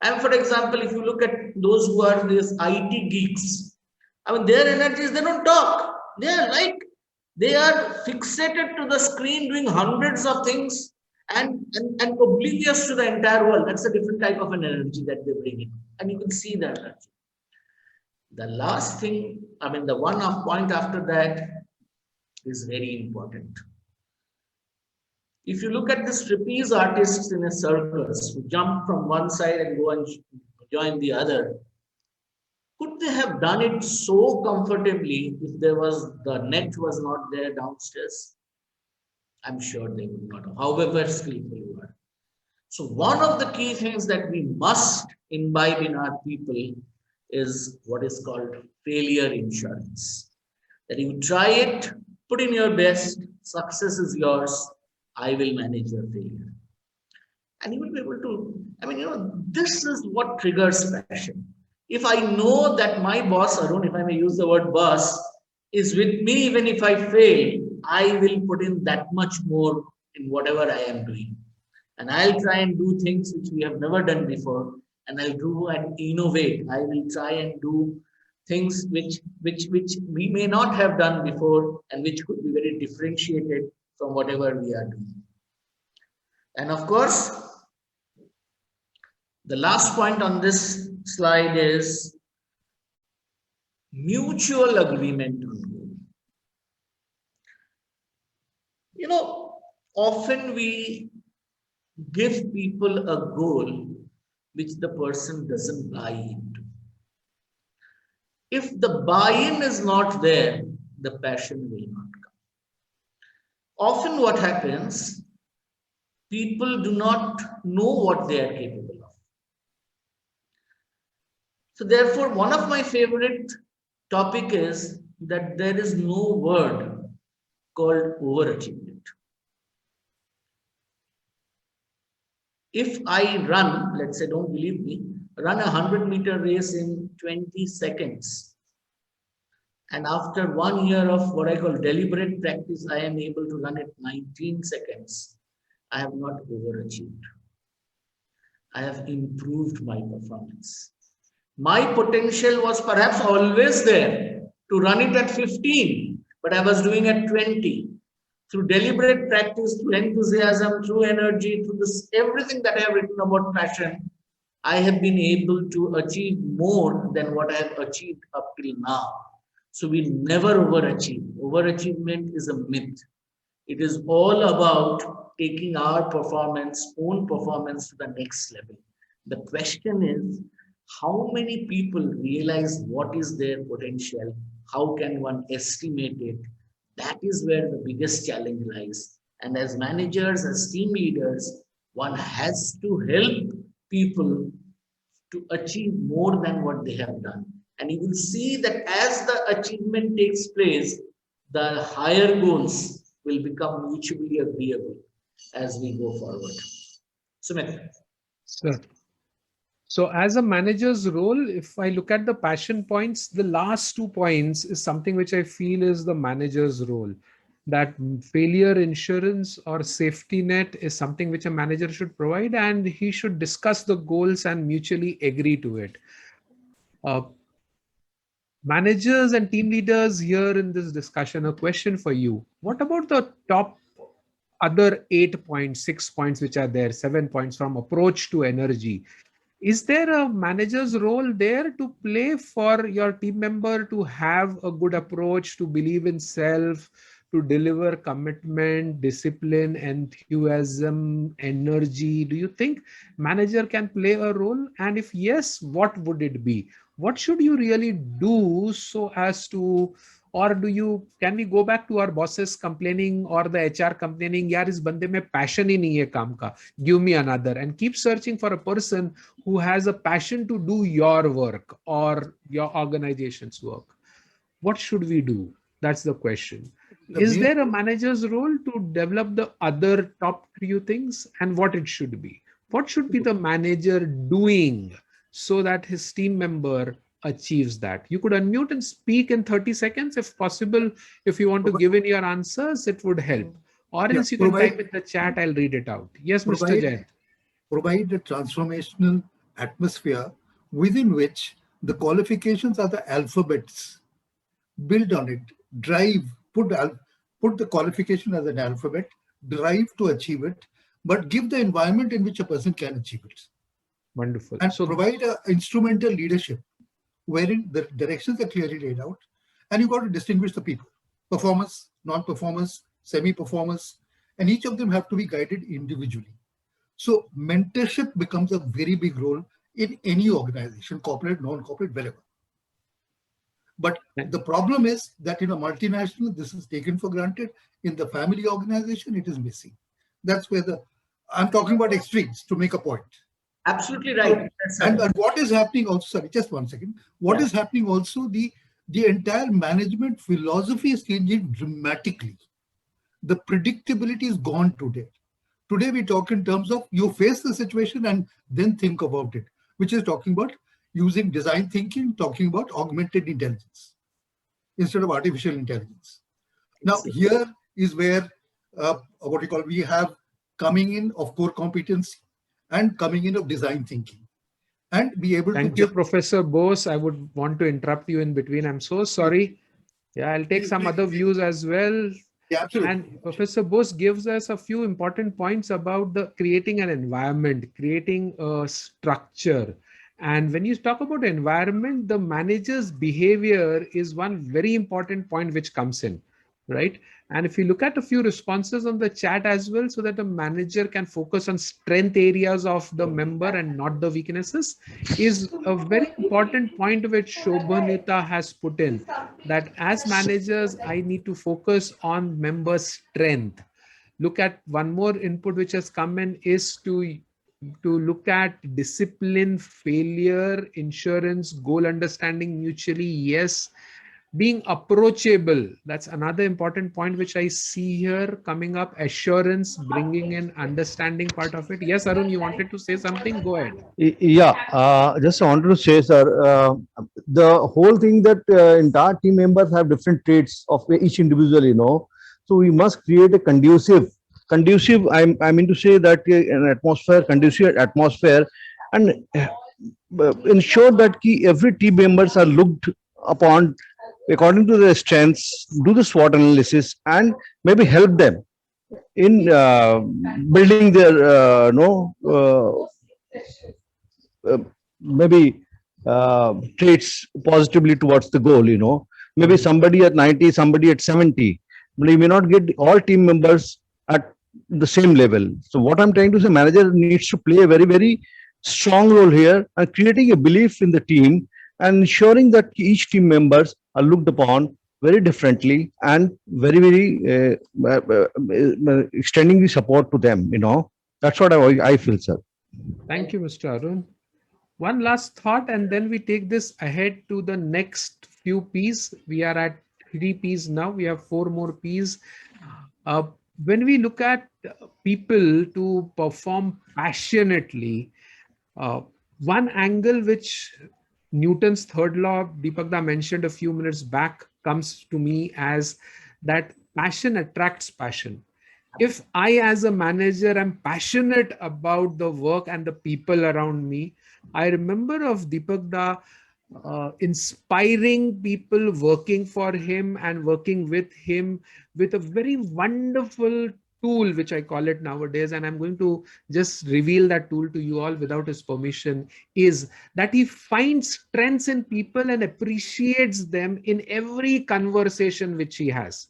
And for example, if you look at those who are these IT geeks, I mean, their energies, they don't talk. They are fixated to the screen doing hundreds of things and oblivious to the entire world. That's a different type of an energy that they bring in. And you can see that energy. The last thing, I mean, the point after that is very important. If you look at the trapeze artists in a circus who jump from one side and go and join the other, could they have done it so comfortably if the net was not there downstairs? I'm sure they would not have, however skillful you are. So one of the key things that we must imbibe in our people is what is called failure insurance. That you try it, put in your best, success is yours, I will manage your failure. And you will be able to, this is what triggers passion. If I know that my boss, Arun, if I may use the word boss, is with me even if I fail, I will put in that much more in whatever I am doing. And I'll try and do things which we have never done before. And I'll do and innovate. I will try and do things which we may not have done before and which could be very differentiated from whatever we are doing. And of course, the last point on this slide is mutual agreement on goal. Often we give people a goal which the person doesn't buy into. If the buy-in is not there, the passion will not come. Often what happens, people do not know what they are capable of. So therefore, one of my favorite topic is that there is no word called overachievement. If I run, let's say, don't believe me, run a 100-meter race in 20 seconds. And after 1 year of what I call deliberate practice, I am able to run it 19 seconds. I have not overachieved. I have improved my performance. My potential was perhaps always there to run it at 15, but I was doing at 20. Through deliberate practice, through enthusiasm, through energy, through this, everything that I have written about passion, I have been able to achieve more than what I have achieved up till now. So we never overachieve. Overachievement is a myth. It is all about taking our performance, own performance to the next level. The question is, how many people realize what is their potential? How can one estimate it? That is where the biggest challenge lies. And as managers, as team leaders, one has to help people to achieve more than what they have done. And you will see that as the achievement takes place, the higher goals will become mutually agreeable as we go forward. Sumit. Sir. So as a manager's role, if I look at the passion points, the last 2 points is something which I feel is the manager's role. That failure insurance or safety net is something which a manager should provide, and he should discuss the goals and mutually agree to it. Managers and team leaders here in this discussion, a question for you. What about the top other 8 points, 6 points which are there, 7 points from approach to energy? Is there a manager's role there to play for your team member to have a good approach, to believe in self, to deliver commitment, discipline, enthusiasm, energy? Do you think manager can play a role? And if yes, what would it be? What should you really do so as to, or can we go back to our bosses complaining or the HR complaining, yaar is bande mein passion hi nahi hai kaam ka, give me another, and keep searching for a person who has a passion to do your work or your organization's work? What should we do? That's the question. Is there a manager's role to develop the other top 3 things, and what it should be? What should be the manager doing so that his team member achieves that? You could unmute and speak in 30 seconds if possible. If you want to give in your answers, it would help. Or else you can type in the chat, I'll read it out. Yes, Mr. Jain. Provide a transformational atmosphere within which the qualifications are the alphabets. Build on it, drive, put the qualification as an alphabet, drive to achieve it, but give the environment in which a person can achieve it. Wonderful. And so provide an instrumental leadership wherein the directions are clearly laid out, and you've got to distinguish the people, performers, non-performers, semi-performers, and each of them have to be guided individually. So mentorship becomes a very big role in any organization, corporate, non-corporate, wherever. But the problem is that in a multinational, this is taken for granted. In the family organization, it is missing. That's where I'm talking about extremes to make a point. Absolutely right. And what is happening also, sorry, just 1 second. What is happening also, the entire management philosophy is changing dramatically. The predictability is gone today. Today we talk in terms of you face the situation and then think about it, which is talking about using design thinking, talking about augmented intelligence instead of artificial intelligence. Now, here is where we have coming in of core competency and coming in of design thinking, and be able to. Thank you, Professor Bose. I would want to interrupt you in between. I'm so sorry. Yeah, I'll take some other views as well. Yeah, absolutely. And Professor Bose gives us a few important points about the creating an environment, creating a structure. And when you talk about environment, the manager's behavior is one very important point which comes in, right? And if you look at a few responses on the chat as well, so that the manager can focus on strength areas of the member and not the weaknesses, is a very important point which Shobhanita has put in, that as managers, I need to focus on member strength. Look at one more input which has come in is to look at discipline, failure, insurance, goal understanding mutually. Yes. Being approachable, that's another important point which I see here coming up. Assurance, bringing in understanding part of it. Yes, Arun, you wanted to say something? Go ahead. Yeah, just wanted to say, sir, the whole thing that entire team members have different traits of each individual, So we must create a conducive. I mean to say that an atmosphere, conducive atmosphere, and ensure that every team members are looked upon according to their strengths, do the SWOT analysis, and maybe help them in building their maybe traits positively towards the goal. Maybe somebody at 90, somebody at 70, but you may not get all team members at the same level. So what I'm trying to say, manager needs to play a very, very strong role here and creating a belief in the team and ensuring that each team members are looked upon very differently and very, very extending the support to them. That's what I feel, sir. Thank you, Mr. Arun. One last thought, and then we take this ahead to the next few P's. We are at 3 P's now. We have 4 more P's. When we look at people to perform passionately, one angle which Newton's third law, Deepak Da mentioned a few minutes back, comes to me as that passion attracts passion. If I, as a manager, am passionate about the work and the people around me, I remember of Deepak Da inspiring people working for him and working with him with a very wonderful tool, which I call it nowadays, and I'm going to just reveal that tool to you all without his permission, is that he finds strengths in people and appreciates them in every conversation which he has.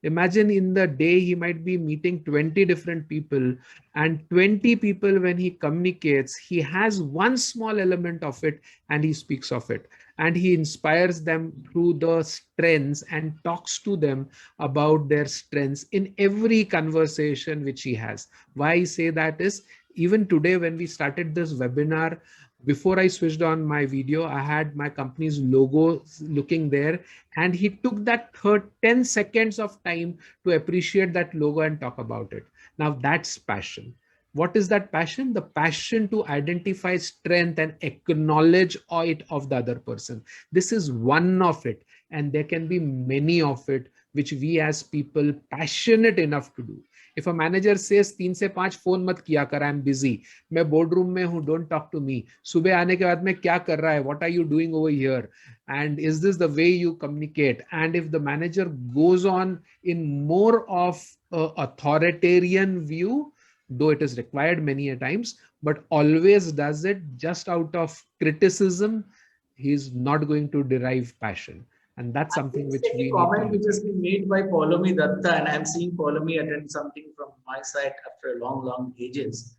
Imagine in the day, he might be meeting 20 different people, and 20 people, when he communicates, he has one small element of it and he speaks of it. And he inspires them through the strengths and talks to them about their strengths in every conversation which he has. Why I say that is, even today, when we started this webinar, before I switched on my video, I had my company's logo looking there, and he took that 10 seconds of time to appreciate that logo and talk about it. Now that's passion. What is that passion? The passion to identify strength and acknowledge it of the other person. This is one of it, and there can be many of it which we as people passionate enough to do. If a manager says 3 से 5 phone मत किया कर, I'm busy, मैं boardroom में हूँ, don't talk to me, सुबह आने के बाद में क्या कर रहा है, what are you doing over here, and is this the way you communicate? And if the manager goes on in more of authoritarian view, though it is required many a times, but always does it just out of criticism, he's not going to derive passion. And that's something which we need comment which has been made by Paulomi Datta, and I'm seeing Paulomi attend something from my side after long ages.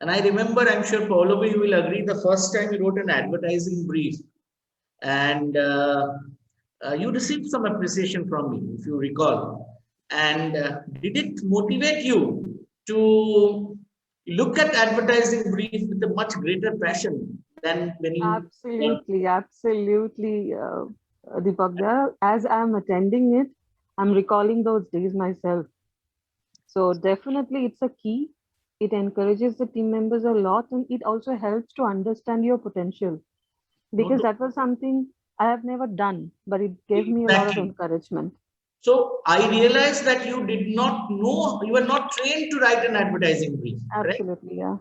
And I remember, I'm sure Paulomi will agree, the first time you wrote an advertising brief, and you received some appreciation from me, if you recall. And did it motivate you to look at advertising brief with a much greater passion than when you... Absolutely. Deepak, as I'm attending it, I'm recalling those days myself. So definitely it's a key. It encourages the team members a lot, and it also helps to understand your potential, because that was something I have never done, but it gave me a lot of encouragement. So I realized that you did not know, you were not trained to write an advertising brief. Absolutely, right? Yeah.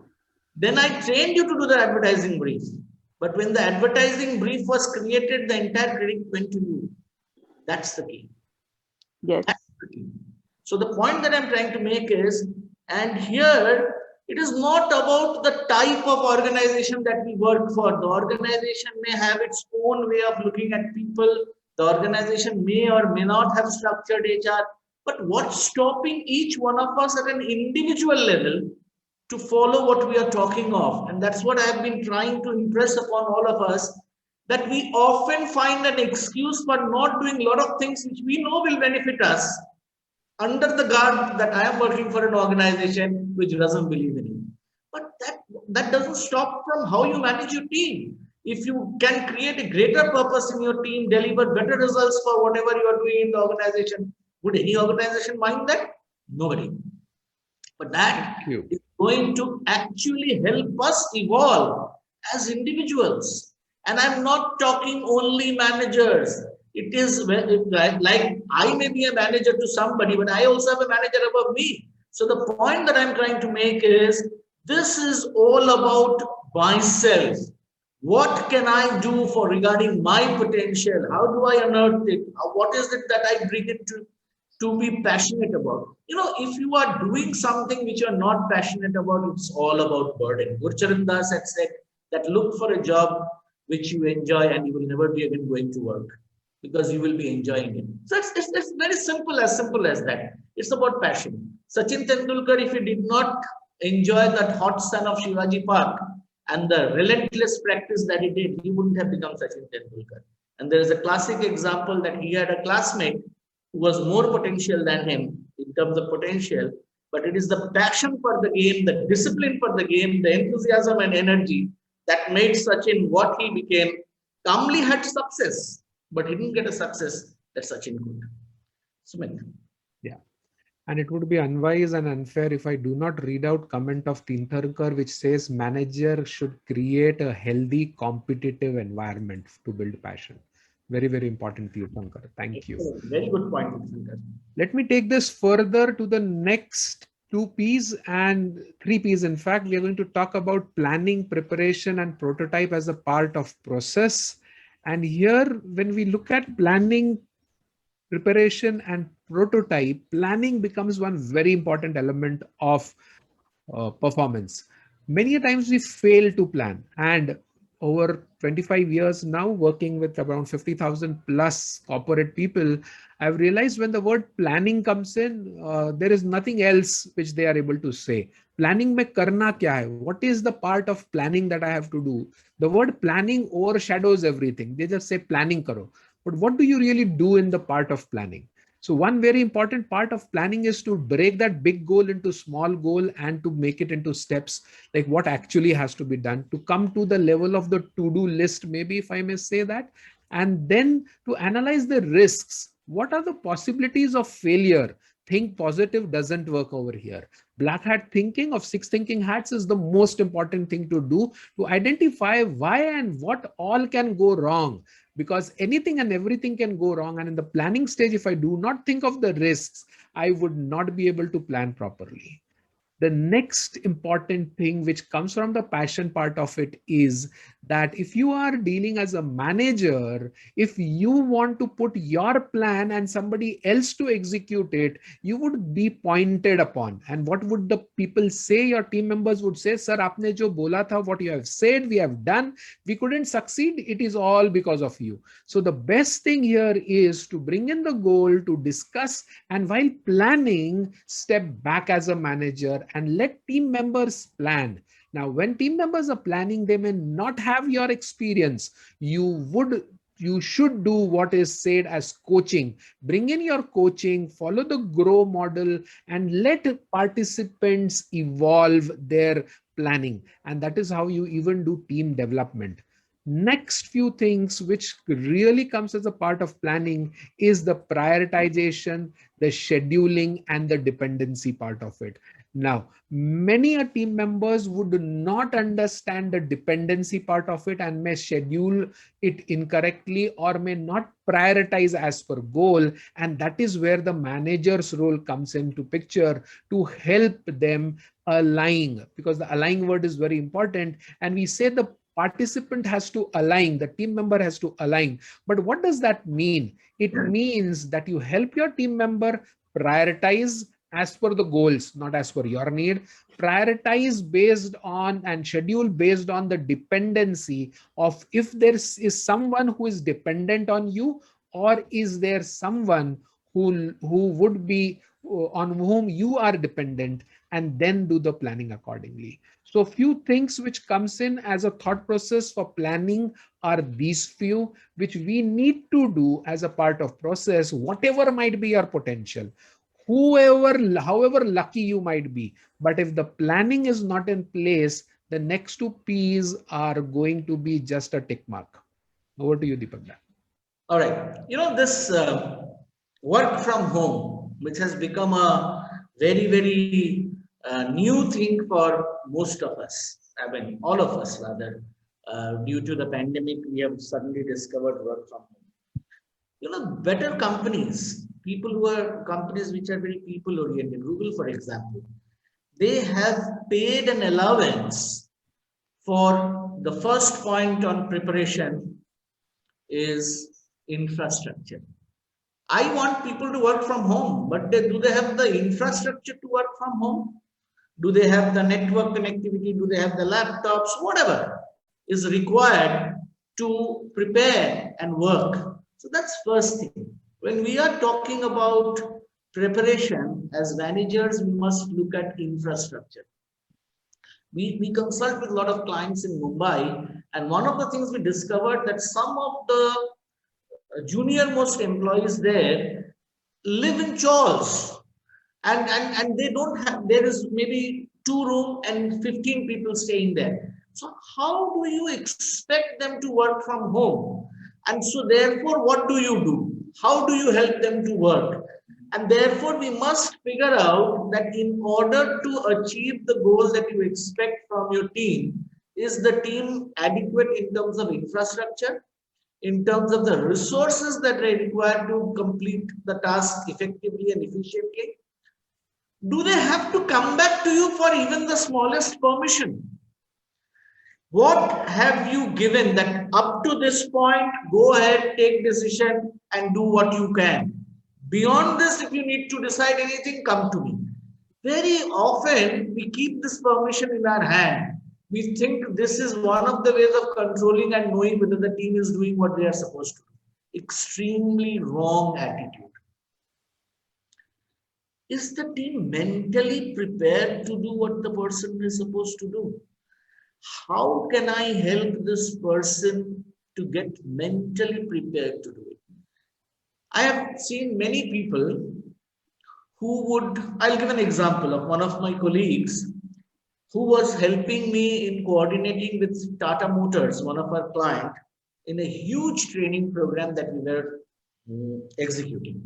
Then I trained you to do the advertising brief. But when the advertising brief was created, the entire credit went to you. That's the key. Yes. That's the key. So the point that I'm trying to make is, and here, it is not about the type of organization that we work for. The organization may have its own way of looking at people. The organization may or may not have structured HR. But what's stopping each one of us at an individual level to follow what we are talking of? And that's what I have been trying to impress upon all of us, that we often find an excuse for not doing a lot of things which we know will benefit us, under the guard that I am working for an organization which doesn't believe in it. But that doesn't stop from how you manage your team. if you can create a greater purpose in your team, deliver better results for whatever you are doing in the organization, would any organization mind that? Nobody. But that Thank you. is going to actually help us evolve as individuals. And I'm not talking only managers. It is like I may be a manager to somebody, but I also have a manager above me. So the point that I'm trying to make is this is all about myself. What can I do for regarding my potential? How do I unearth it? What is it that I bring into to be passionate about? If you are doing something which you are not passionate about, it's all about burden. Gurcharan Das had said that look for a job which you enjoy and you will never be again going to work because you will be enjoying it. So it's very simple as that. It's about passion. Sachin Tendulkar, if he did not enjoy that hot sun of Shivaji Park and the relentless practice that he did, he wouldn't have become Sachin Tendulkar. And there is a classic example that he had a classmate who was more potential than him in terms of potential, but it is the passion for the game, the discipline for the game, the enthusiasm and energy that made Sachin what he became. Kamli had success, but he didn't get a success that Sachin could. Sumit. Yeah. And it would be unwise and unfair if I do not read out comment of Tirthankar, which says manager should create a healthy competitive environment to build passion. Very, very important, Tirthankar. Thank you. Very good point, Tirthankar. Let me take this further to the next 2 P's and 3 P's. In fact, we are going to talk about planning, preparation, and prototype as a part of process. And here, when we look at planning, preparation, and prototype, planning becomes one very important element of performance. Many times we fail to plan, and over 25 years now working with around 50,000 plus corporate people, I've realized when the word planning comes in, there is nothing else which they are able to say. Planning mein karna kya hai? What is the part of planning that I have to do? The word planning overshadows everything. They just say planning karo. But what do you really do in the part of planning? So one very important part of planning is to break that big goal into small goal and to make it into steps, like what actually has to be done to come to the level of the to-do list, maybe if I may say that, and then to analyze the risks. What are the possibilities of failure? Think positive doesn't work over here. Black hat thinking of 6 thinking hats is the most important thing to do, to identify why and what all can go wrong. Because anything and everything can go wrong. And in the planning stage, if I do not think of the risks, I would not be able to plan properly. The next important thing which comes from the passion part of it is that if you are dealing as a manager, if you want to put your plan and somebody else to execute it, you would be pointed upon. And what would the people say? Your team members would say, sir, aapne jo bola tha, what you have said, we have done, we couldn't succeed. It is all because of you. So the best thing here is to bring in the goal, to discuss, and while planning, step back as a manager and let team members plan. Now, when team members are planning, they may not have your experience. You should do what is said as coaching. Bring in your coaching, follow the GROW model, and let participants evolve their planning. And that is how you even do team development. Next few things which really comes as a part of planning is the prioritization, the scheduling, and the dependency part of it. Now, many team members would not understand the dependency part of it and may schedule it incorrectly or may not prioritize as per goal. And that is where the manager's role comes into picture to help them align, because the align word is very important. And we say the participant has to align, the team member has to align. But what does that mean? It means that you help your team member prioritize as per the goals, not as per your need. Prioritize based on and schedule based on the dependency of if there is someone who is dependent on you, or is there someone who would be on whom you are dependent, and then do the planning accordingly. So few things which comes in as a thought process for planning are these few, which we need to do as a part of process, whatever might be your potential. However lucky you might be, but if the planning is not in place, the next two P's are going to be just a tick mark. Over to you, Deepak. All right. This work from home, which has become a very, very new thing for most of us. I mean, all of us rather, due to the pandemic, we have suddenly discovered work from home. Better companies, companies which are very people oriented, Google, for example, they have paid an allowance for the first point on preparation is infrastructure. I want people to work from home, but do they have the infrastructure to work from home? Do they have the network connectivity? Do they have the laptops? Whatever is required to prepare and work. So that's first thing. When we are talking about preparation, as managers, we must look at infrastructure. We consult with a lot of clients in Mumbai, and one of the things we discovered that some of the junior most employees there live in chawls, and they don't have, there is maybe 2 rooms and 15 people staying there. So how do you expect them to work from home? And so therefore, what do? How do you help them to work? And therefore, we must figure out that in order to achieve the goals that you expect from your team, is the team adequate in terms of infrastructure, in terms of the resources that are required to complete the task effectively and efficiently? Do they have to come back to you for even the smallest permission? What have you given that up to this point, go ahead, take decision and do what you can. Beyond this, if you need to decide anything, come to me. Very often, we keep this permission in our hand. We think this is one of the ways of controlling and knowing whether the team is doing what they are supposed to do. Extremely wrong attitude. Is the team mentally prepared to do what the person is supposed to do? How can I help this person to get mentally prepared to do it? I have seen many people who would, I'll give an example of one of my colleagues who was helping me in coordinating with Tata Motors, one of our clients, in a huge training program that we were executing.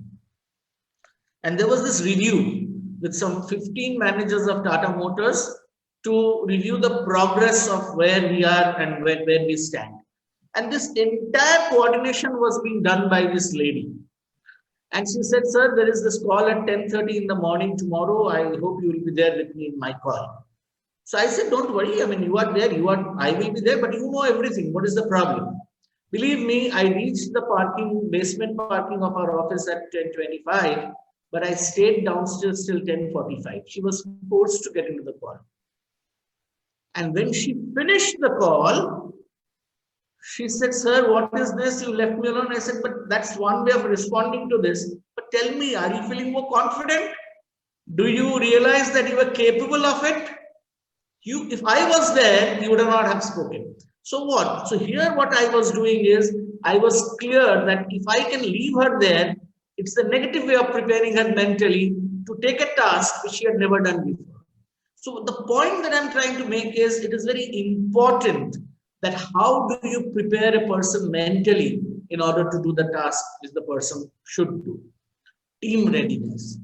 And there was this review with some 15 managers of Tata Motors to review the progress of where we are and where we stand. And this entire coordination was being done by this lady. And she said, sir, there is this call at 10:30 in the morning tomorrow. I hope you will be there with me in my call. So I said, don't worry. I mean, you are there. I will be there, but you know everything. What is the problem? Believe me, I reached the basement parking of our office at 10:25, but I stayed downstairs till 10:45. She was forced to get into the call. And when she finished the call, she said, sir, what is this? You left me alone. I said, but that's one way of responding to this. But tell me, are you feeling more confident? Do you realize that you are capable of it? If I was there, you would not have spoken. So what? So here what I was doing is, I was clear that if I can leave her there, it's the negative way of preparing her mentally to take a task which she had never done before. So the point that I'm trying to make is, it is very important that how do you prepare a person mentally in order to do the task which the person should do. Team readiness.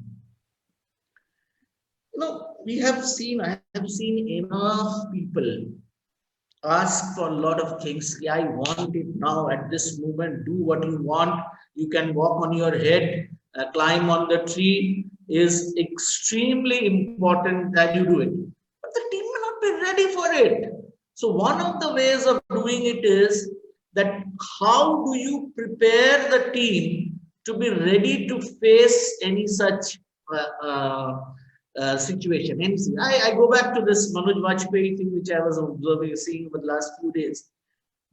I have seen enough people ask for a lot of things. I want it now at this moment. Do what you want. You can walk on your head, climb on the tree. Is extremely important that you do it. But the team may not be ready for it. So one of the ways of doing it is that how do you prepare the team to be ready to face any such situation. And see, I go back to this Manoj Vajpayee thing, which I was seeing over the last few days.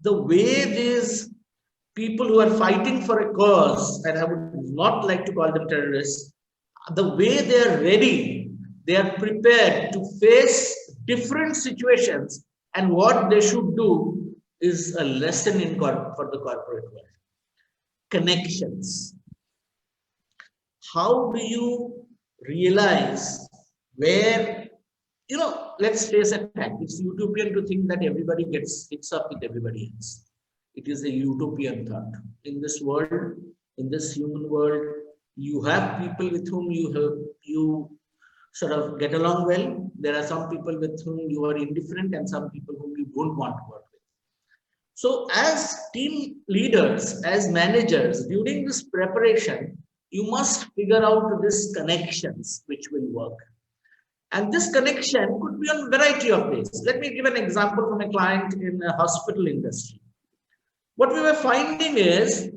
The way these people who are fighting for a cause, and I would not like to call them terrorists, the way they are ready, they are prepared to face different situations, and what they should do is a lesson for the corporate world. Connections. How do you realize where let's face a fact. It's utopian to think that everybody hits up with everybody else. It is a utopian thought. In this world, in this human world, you have people with whom you sort of get along well. There are some people with whom you are indifferent and some people whom you don't want to work with. So as team leaders, as managers, during this preparation, you must figure out these connections which will work. And this connection could be on a variety of ways. Let me give an example from a client in the hospital industry. What we were finding is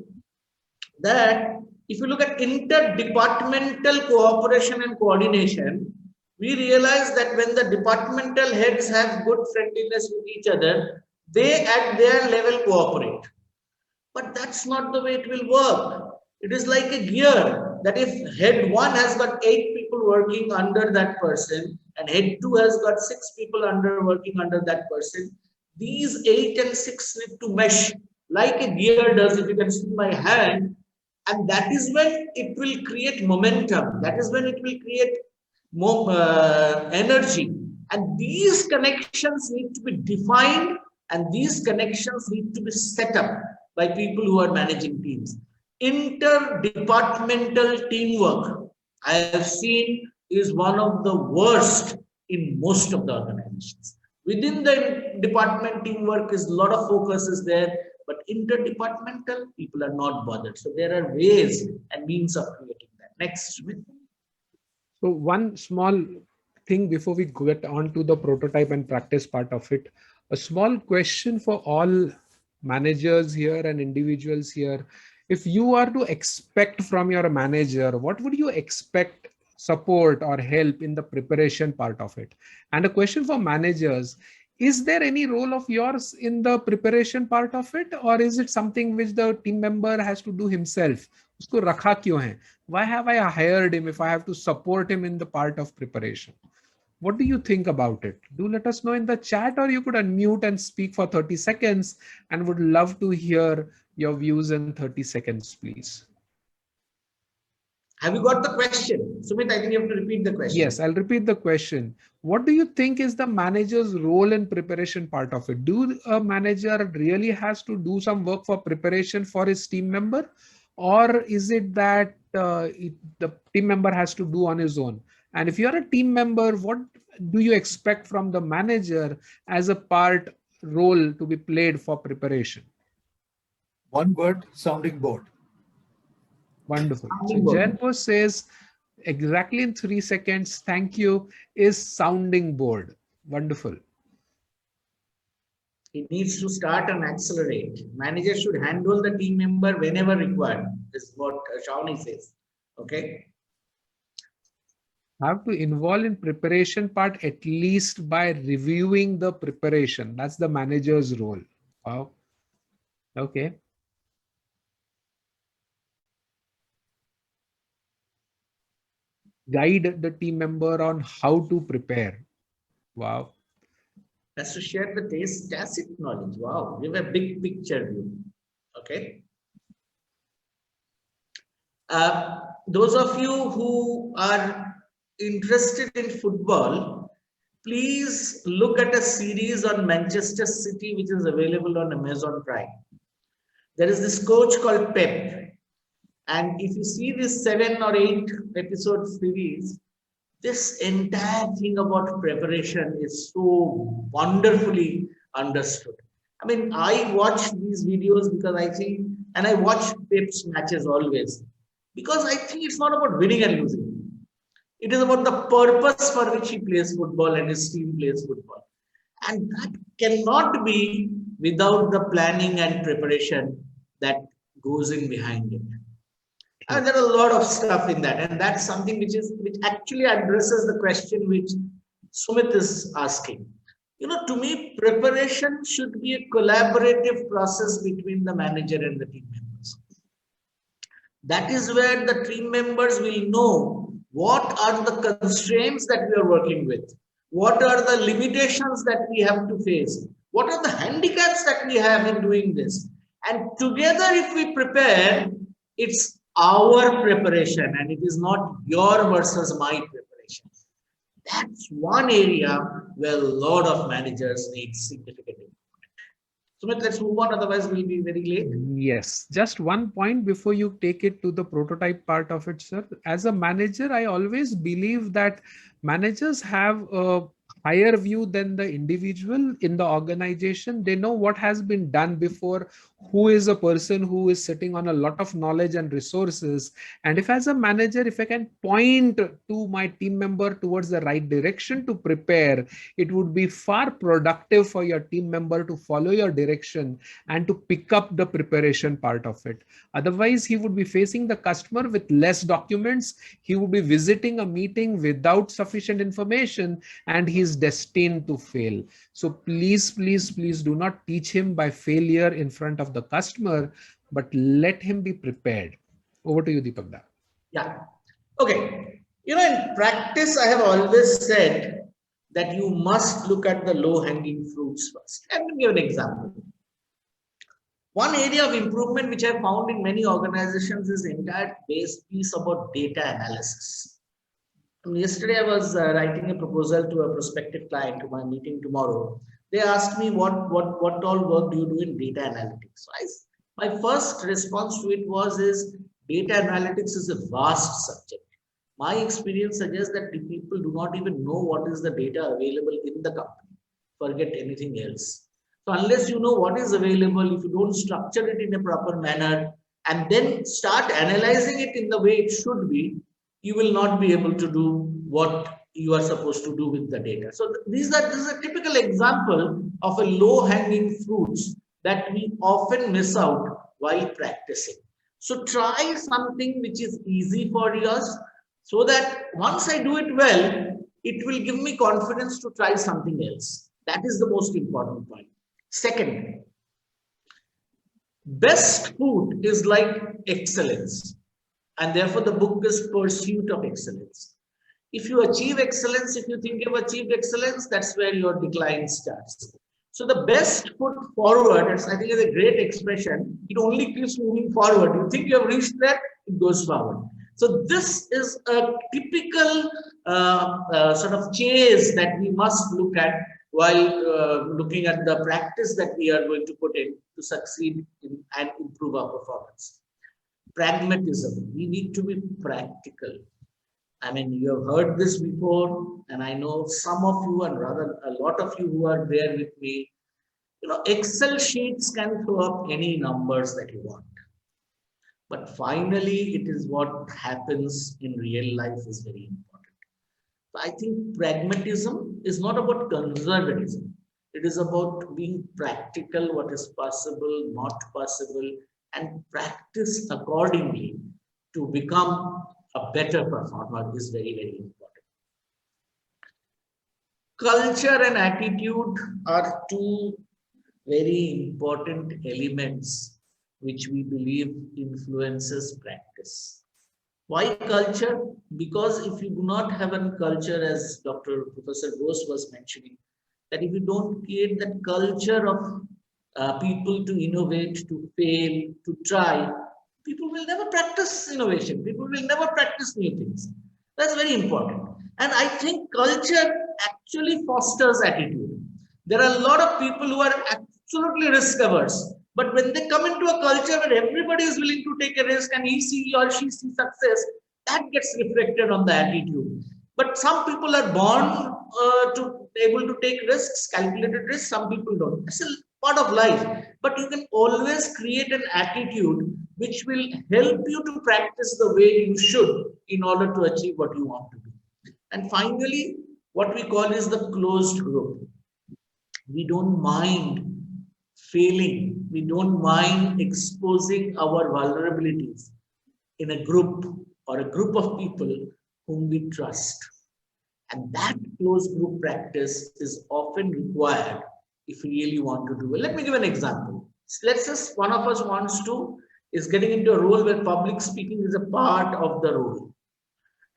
that if you look at interdepartmental cooperation and coordination, we realize that when the departmental heads have good friendliness with each other, they at their level cooperate. But that's not the way it will work. It is like a gear that if head 1 has got 8 people working under that person and head 2 has got 6 people working under that person, these 8 and 6 need to mesh like a gear does, if you can see my hand, and that is when it will create momentum. That is when it will create more energy. And these connections need to be defined and these connections need to be set up by people who are managing teams. Interdepartmental teamwork, I have seen, is one of the worst in most of the organizations. Within the department, teamwork is a lot of focus is there, but interdepartmental, people are not bothered. So there are ways and means of creating that. Next, Sumit. So one small thing before we get on to the prototype and practice part of it, a small question for all managers here and individuals here. If you are to expect from your manager, what would you expect support or help in the preparation part of it? And a question for managers, is there any role of yours in the preparation part of it, or is it something which the team member has to do himself? Usko rakha kyun hai? Why have I hired him if I have to support him in the part of preparation? What do you think about it? Do let us know in the chat, or you could unmute and speak for 30 seconds and would love to hear your views in 30 seconds, please. Have you got the question? Sumit, I think you have to repeat the question. Yes, I'll repeat the question. What do you think is the manager's role in preparation part of it? Do a manager really has to do some work for preparation for his team member? Or is it that the team member has to do on his own? And if you're a team member, what do you expect from the manager as a part role to be played for preparation? One word, sounding board. Wonderful. So Jayanpur says exactly in 3 seconds, thank you, is sounding board. Wonderful. It needs to start and accelerate. Manager should handle the team member whenever required. This is what Shawnee says. Okay. Have to involve in preparation part at least by reviewing the preparation. That's the manager's role. Wow. Okay. Guide the team member on how to prepare. Wow. Has to share the tacit knowledge. Wow. Give a big picture view. Okay. Those of you who are interested in football, please look at a series on Manchester City, which is available on Amazon Prime. There is this coach called Pep. And if you see this 7 or 8 episode series, this entire thing about preparation is so wonderfully understood. I mean, I watch these videos because I think, and I watch Pep's matches always, because I think it's not about winning and losing. It is about the purpose for which he plays football and his team plays football. And that cannot be without the planning and preparation that goes in behind it. And there are a lot of stuff in that. And that's something which actually addresses the question which Sumit is asking. To me, preparation should be a collaborative process between the manager and the team members. That is where the team members will know what are the constraints that we are working with, what are the limitations that we have to face, what are the handicaps that we have in doing this. And together, if we prepare, it's our preparation and it is not your versus my preparation. That's one area where a lot of managers need significant improvement. Sumit, let's move on, otherwise we'll be very late. Yes, just one point before you take it to the prototype part of it, sir. As a manager, I always believe that managers have a higher view than the individual in the organization. They know what has been done before, who is a person who is sitting on a lot of knowledge and resources. And if as a manager, if I can point to my team member towards the right direction to prepare, it would be far productive for your team member to follow your direction and to pick up the preparation part of it. Otherwise, he would be facing the customer with less documents. He would be visiting a meeting without sufficient information, and he is destined to fail. So please, please, please do not teach him by failure in front of the customer, but let him be prepared. Over to you, Deepak Da. Yeah. Okay. In practice, I have always said that you must look at the low-hanging fruits first. Let me give an example. One area of improvement which I found in many organizations is the entire base piece about data analysis. Yesterday, I was writing a proposal to a prospective client to my meeting tomorrow. They asked me what all work do you do in data analytics. So my first response to it is data analytics is a vast subject. My experience suggests that the people do not even know what is the data available in the company. Forget anything else. So unless you know what is available, if you don't structure it in a proper manner and then start analyzing it in the way it should be, you will not be able to do what you are supposed to do with the data. So this is a typical example of a low-hanging fruits that we often miss out while practicing. So try something which is easy for us, so that once I do it well, it will give me confidence to try something else. That is the most important point. Second, best food is like excellence, and therefore the book is Pursuit of Excellence. If you achieve excellence, if you think you've achieved excellence, that's where your decline starts. So the best foot forward, I think is a great expression. It only keeps moving forward. You think you have reached there, it goes forward. So this is a typical sort of chase that we must look at while looking at the practice that we are going to put in to succeed in and improve our performance. Pragmatism. We need to be practical. I mean, you have heard this before, and I know some of you, and rather a lot of you who are there with me, Excel sheets can throw up any numbers that you want. But finally, it is what happens in real life is very important. So I think pragmatism is not about conservatism. It is about being practical, what is possible, not possible, and practice accordingly to become a better performer is very, very important. Culture and attitude are two very important elements which we believe influences practice. Why culture? Because if you do not have a culture, as Professor Bose was mentioning, that if you don't create that culture of people to innovate, to fail, to try, people will never practice innovation. People will never practice new things. That's very important. And I think culture actually fosters attitude. There are a lot of people who are absolutely risk averse. But when they come into a culture where everybody is willing to take a risk and he or she sees success, that gets reflected on the attitude. But some people are born to able to take risks, calculated risks. Some people don't. It's a part of life. But you can always create an attitude which will help you to practice the way you should in order to achieve what you want to do. And finally, what we call is the closed group. We don't mind failing. We don't mind exposing our vulnerabilities in a group or a group of people whom we trust. And that closed group practice is often required if we really want to do it. Let me give an example. Let's say one of us is getting into a role where public speaking is a part of the role.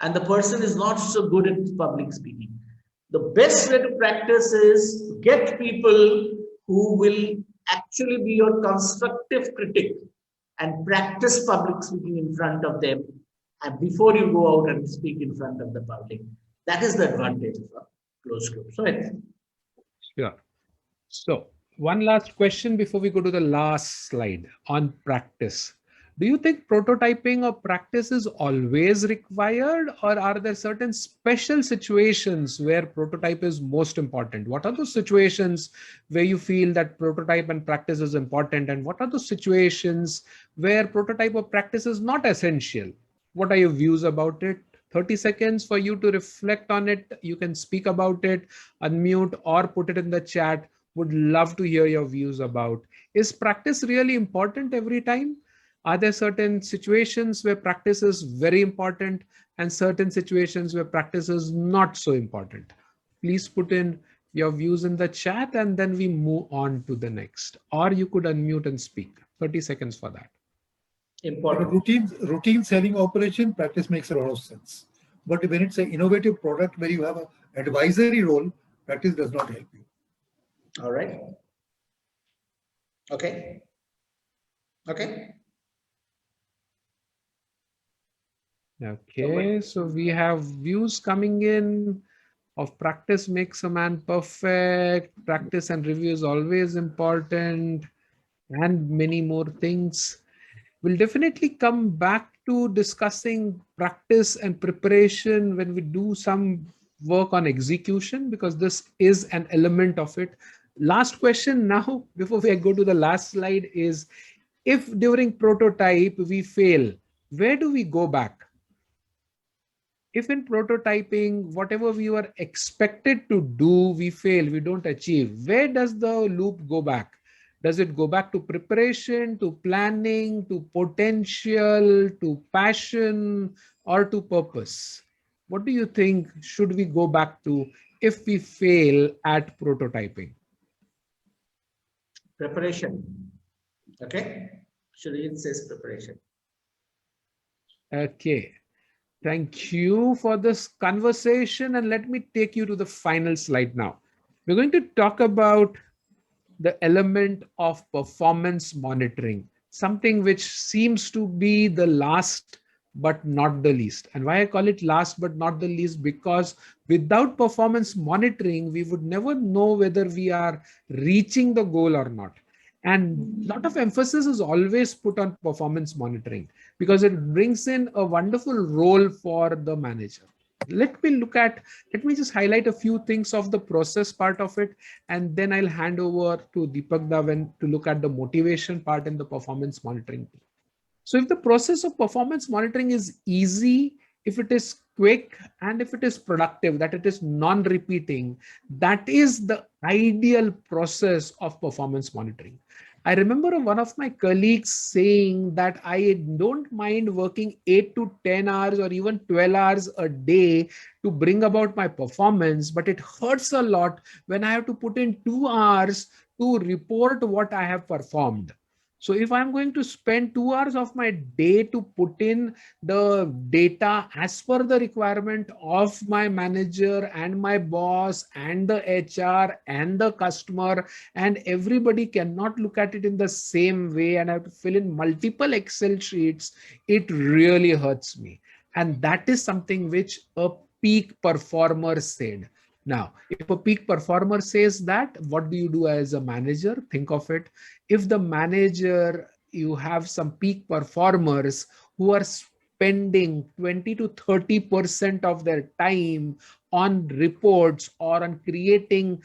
And the person is not so good at public speaking. The best way to practice is get people who will actually be your constructive critic and practice public speaking in front of them and before you go out and speak in front of the public. That is the advantage of a closed group. So Sure. So one last question before we go to the last slide on practice. Do you think prototyping or practice is always required, or are there certain special situations where prototype is most important? What are those situations where you feel that prototype and practice is important, and what are those situations where prototype or practice is not essential? What are your views about it? 30 seconds for you to reflect on it. You can speak about it, unmute, or put it in the chat. Would love to hear your views about. Is practice really important every time? Are there certain situations where practice is very important and certain situations where practice is not so important? Please put in your views in the chat and then we move on to the next. Or you could unmute and speak. 30 seconds for that. important. Routine selling operation, practice makes a lot of sense. But when it's an innovative product where you have an advisory role, practice does not help you. All right. Okay. Okay. Okay, so we have views coming in of practice makes a man perfect, practice and review is always important, and many more things. We'll definitely come back to discussing practice and preparation when we do some work on execution, because this is an element of it. Last question now, before we go to the last slide, is if during prototype we fail, where do we go back? If in prototyping, whatever we were expected to do, we fail, we don't achieve, where does the loop go back? Does it go back to preparation, to planning, to potential, to passion, or to purpose? What do you think should we go back to if we fail at prototyping? Preparation. Okay. Shireen says preparation. Okay. Thank you for this conversation, and let me take you to the final slide now. We're going to talk about the element of performance monitoring, something which seems to be the last but not the least. And why I call it last but not the least, because without performance monitoring, we would never know whether we are reaching the goal or not. And a lot of emphasis is always put on performance monitoring because it brings in a wonderful role for the manager. Let me just highlight a few things of the process part of it, and then I'll hand over to Deepak Davan to look at the motivation part and the performance monitoring. So if the process of performance monitoring is easy, if it is quick, and if it is productive, that it is non-repeating, that is the ideal process of performance monitoring. I remember one of my colleagues saying that I don't mind working 8 to 10 hours or even 12 hours a day to bring about my performance, but it hurts a lot when I have to put in 2 hours to report what I have performed. So if I'm going to spend 2 hours of my day to put in the data as per the requirement of my manager and my boss and the HR and the customer, and everybody cannot look at it in the same way, and I have to fill in multiple Excel sheets, it really hurts me. And that is something which a peak performer said. Now, if a peak performer says that, what do you do as a manager? Think of it. If the manager, you have some peak performers who are spending 20 to 30% of their time on reports or on creating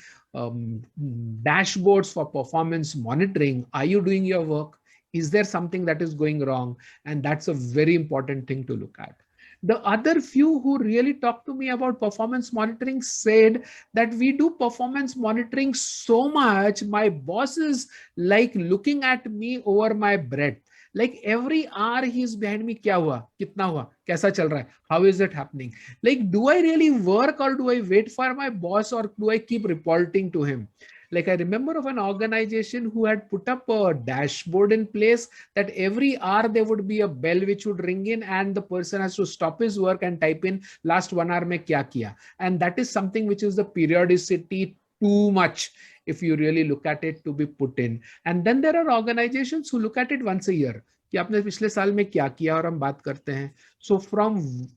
dashboards for performance monitoring, are you doing your work? Is there something that is going wrong? And that's a very important thing to look at. The other few who really talked to me about performance monitoring said that we do performance monitoring so much, my boss is like looking at me over my breath. Like every hour he's behind me, kya hua, kitna hua, kaisa chal raha hai, how is it happening? Like, do I really work or do I wait for my boss or do I keep reporting to him? Like I remember of an organization who had put up a dashboard in place that every hour there would be a bell which would ring in and the person has to stop his work and type in last 1 hour mein kya kiya. And that is something which is the periodicity too much if you really look at it to be put in. And then there are organizations who look at it once a year. कि आपने पिछले साल में क्या किया और हम बात करते हैं. So from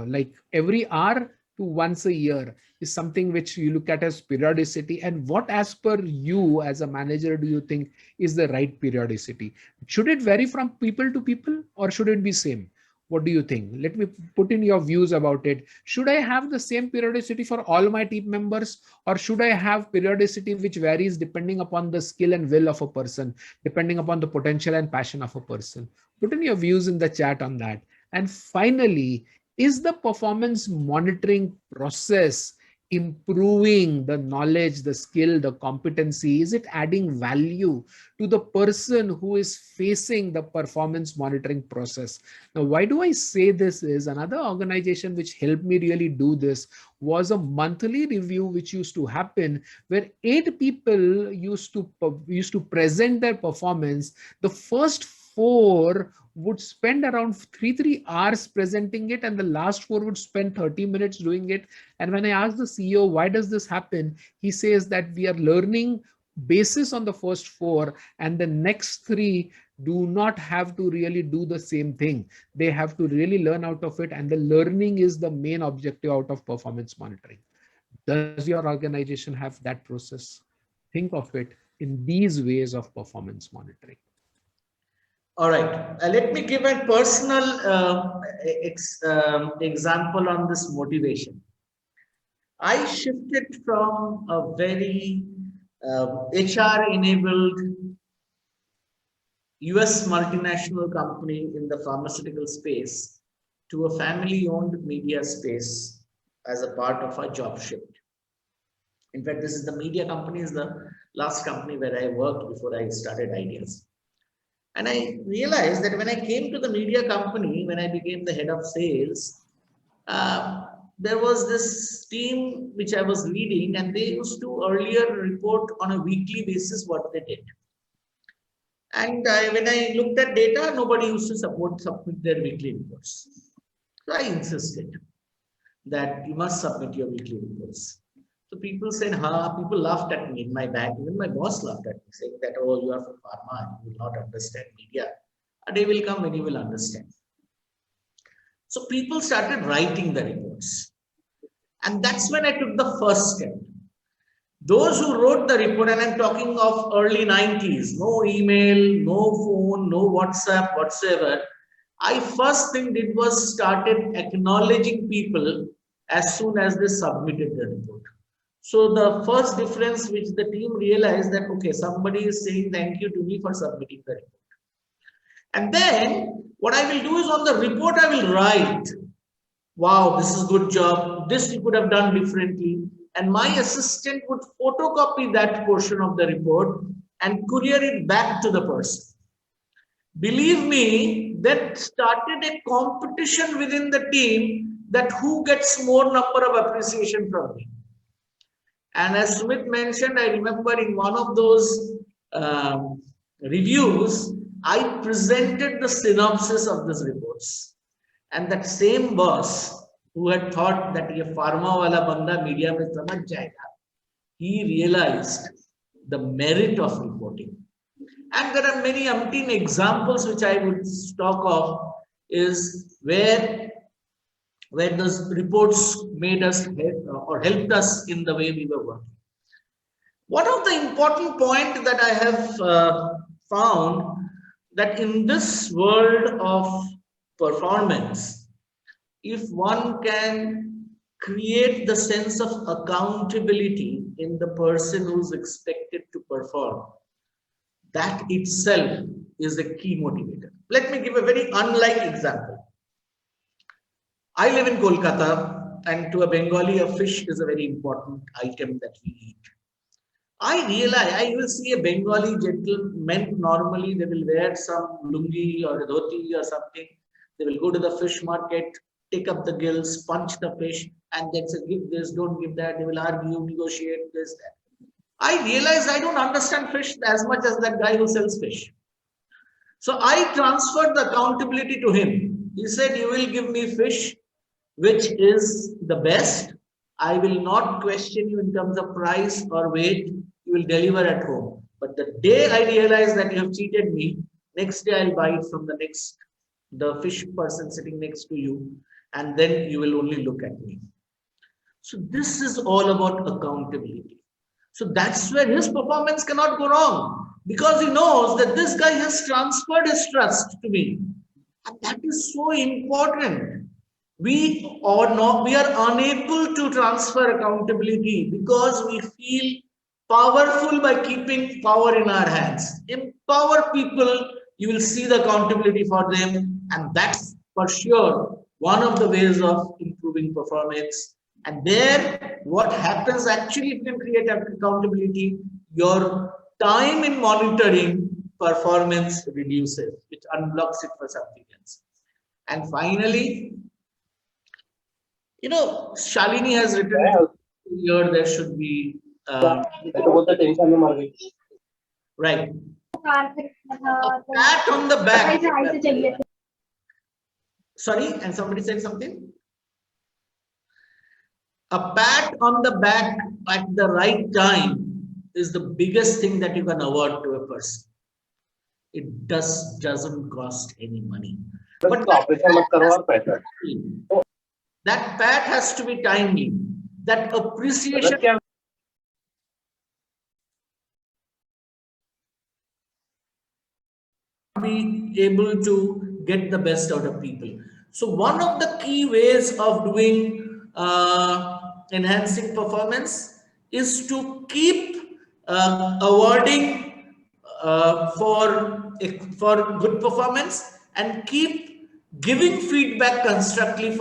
like every hour to once a year is something which you look at as periodicity? And what, as per you as a manager, do you think is the right periodicity? Should it vary from people to people, or should it be same? What do you think? Let me put in your views about it. Should I have the same periodicity for all my team members, or should I have periodicity which varies depending upon the skill and will of a person, depending upon the potential and passion of a person? Put in your views in the chat on that. And finally, is the performance monitoring process improving the knowledge, the skill, the competency? Is it adding value to the person who is facing the performance monitoring process? Now, why do I say this is another organization which helped me really do this was a monthly review which used to happen, where 8 people used to present their performance. The first 4 would spend around 3 hours presenting it, and the last 4 would spend 30 minutes doing it. And when I asked the CEO, why does this happen? He says that we are learning basis on the first 4, and the next 3 do not have to really do the same thing. They have to really learn out of it, and the learning is the main objective out of performance monitoring. Does your organization have that process? Think of it in these ways of performance monitoring. All right, let me give a personal example on this motivation. I shifted from a very HR-enabled US multinational company in the pharmaceutical space to a family-owned media space as a part of a job shift. In fact, this is the media company, is the last company where I worked before I started Ideas. And I realized that when I came to the media company, when I became the head of sales, there was this team which I was leading, and they used to earlier report on a weekly basis what they did. And when I looked at data, nobody used to submit their weekly reports. So I insisted that you must submit your weekly reports. So people said, people laughed at me in my back. Even my boss laughed at me, saying that, oh, you are from pharma, you will not understand media. A day will come when you will understand. So people started writing the reports. And that's when I took the first step. Those who wrote the report, and I'm talking of early 90s, no email, no phone, no WhatsApp whatsoever. I first thing did was started acknowledging people as soon as they submitted the report. So the first difference which the team realized that, okay, somebody is saying thank you to me for submitting the report. And then what I will do is on the report, I will write, wow, this is good job. This you could have done differently. And my assistant would photocopy that portion of the report and courier it back to the person. Believe me, that started a competition within the team that who gets more number of appreciation from me. And as Sumit mentioned, I remember in one of those reviews, I presented the synopsis of these reports. And that same boss who had thought that ye pharma wala banda media mein samajh jayega, he realized the merit of reporting. And there are many umpteen examples which I would talk of, is where those reports made us helped us in the way we were working. One of the important point that I have found that in this world of performance, if one can create the sense of accountability in the person who's expected to perform, that itself is a key motivator. Let me give a very unlike example. I live in Kolkata, and to a Bengali, a fish is a very important item that we eat. I realize, I will see a Bengali gentleman, normally they will wear some lungi or a dhoti or something. They will go to the fish market, take up the gills, punch the fish, and then say, give this, don't give that. They will argue, negotiate this, that. I realize I don't understand fish as much as that guy who sells fish. So I transferred the accountability to him. He said, you will give me fish which is the best. I will not question you in terms of price or weight. You will deliver at home. But the day I realize that you have cheated me, next day I'll buy it from the fish person sitting next to you, and then you will only look at me. So this is all about accountability. So that's where his performance cannot go wrong, because he knows that this guy has transferred his trust to me. And that is so important. We are unable to transfer accountability because we feel powerful by keeping power in our hands. Empower people, you will see the accountability for them, and that's for sure one of the ways of improving performance. And there, what happens actually, if you can create accountability, your time in monitoring performance reduces, which unblocks it for something else. And finally, Shalini has written here there should be right. A pat on the back. Sorry, and somebody said something. A pat on the back at the right time is the biggest thing that you can award to a person. It doesn't cost any money. But that pat has to be timely. That appreciation be able to get the best out of people. So one of the key ways of doing enhancing performance is to keep awarding for good performance and keep giving feedback constructively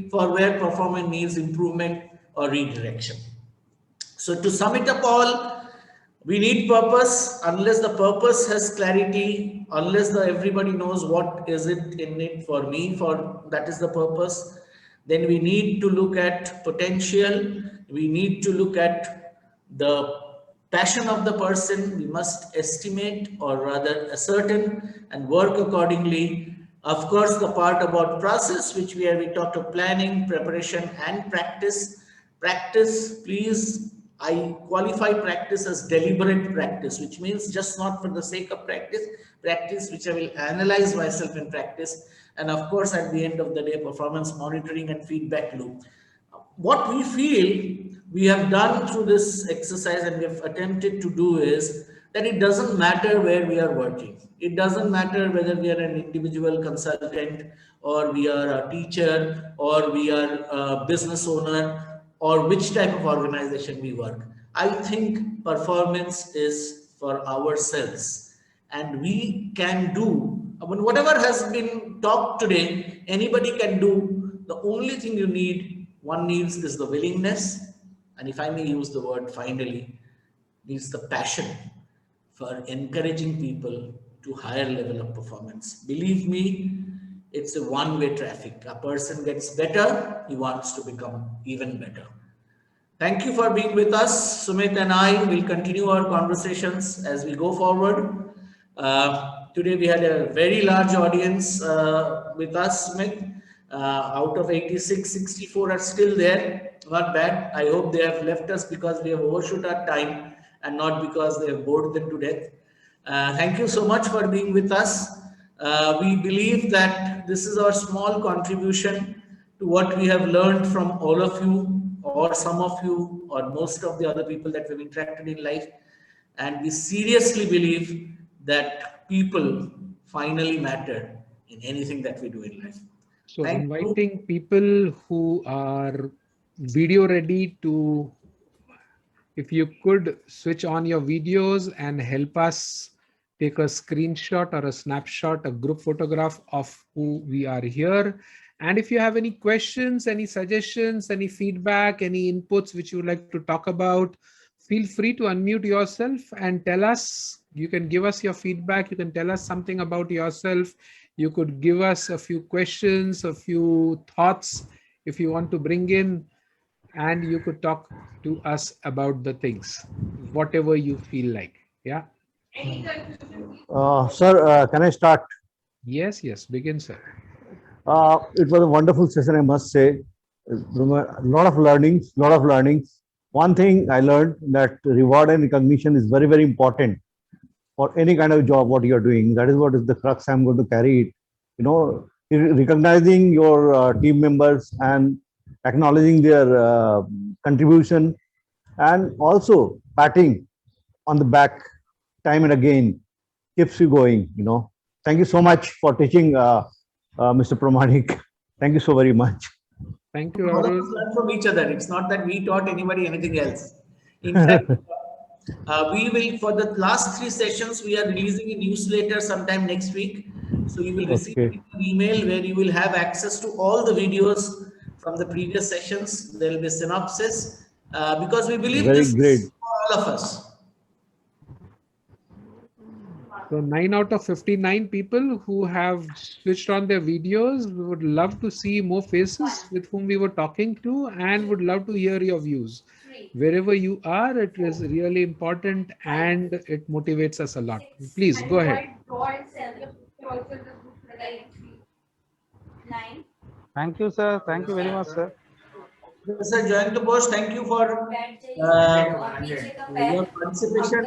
for where performance needs improvement or redirection. So to sum it up all, we need purpose. Unless the purpose has clarity, unless everybody knows what is it in it for me, for that is the purpose, then we need to look at potential. We need to look at the passion of the person. We must estimate, or rather ascertain, and work accordingly. Of course, the part about process, which we talked of planning, preparation, and practice. Practice, please. I qualify practice as deliberate practice, which means just not for the sake of practice which I will analyze myself in practice. And of course, at the end of the day, performance monitoring and feedback loop. What we feel we have done through this exercise and we have attempted to do is that it doesn't matter where we are working. It doesn't matter whether we are an individual consultant, or we are a teacher, or we are a business owner, or which type of organization we work. I think performance is for ourselves, and we can do whatever has been talked today. Anybody can do. The only thing one needs is the willingness, and if I may use the word finally, needs the passion for encouraging people to higher level of performance. Believe me, it's a one-way traffic. A person gets better, he wants to become even better. Thank you for being with us. Sumit and I will continue our conversations as we go forward. Today we had a very large audience with us, Sumit. Out of 86, 64 are still there. Not bad. I hope they have left us because we have overshot our time and not because they have bored them to death. Thank you so much for being with us. We believe that this is our small contribution to what we have learned from all of you, or some of you, or most of the other people that we've interacted in life. And we seriously believe that people finally matter in anything that we do in life. So inviting people who are video ready to, if you could switch on your videos and help us take a screenshot or a snapshot, a group photograph of who we are here. And if you have any questions, any suggestions, any feedback, any inputs which you would like to talk about, feel free to unmute yourself and tell us. You can give us your feedback. You can tell us something about yourself. You could give us a few questions, a few thoughts if you want to bring in, and you could talk to us about the things, whatever you feel like. Yeah. Sir, can I start? Yes, begin, sir. It was a wonderful session, I must say. A lot of learnings. One thing I learned, that reward and recognition is very, very important for any kind of job what you are doing. That is what is the crux I'm going to carry it. Recognizing your team members and acknowledging their contribution, and also patting on the back time and again keeps you going, you know. Thank you so much for teaching, Mr. Pramanik. Thank you so very much. Thank you, All of Arul. us learn from each other. It's not that we taught anybody anything else. In fact, we will, for the last 3 sessions, we are releasing a newsletter sometime next week. So you will receive Okay. an email where you will have access to all the videos from the previous sessions. There will be a synopsis because we believe Very this great. is for all of us. So 9 out of 59 people who have switched on their videos, we would love to see more faces with whom we were talking to and would love to hear your views. Wherever you are, it is really important and it motivates us a lot. Please go ahead. Thank you, sir. Thank you very much, sir. Professor Jayant Bose, thank you for your participation.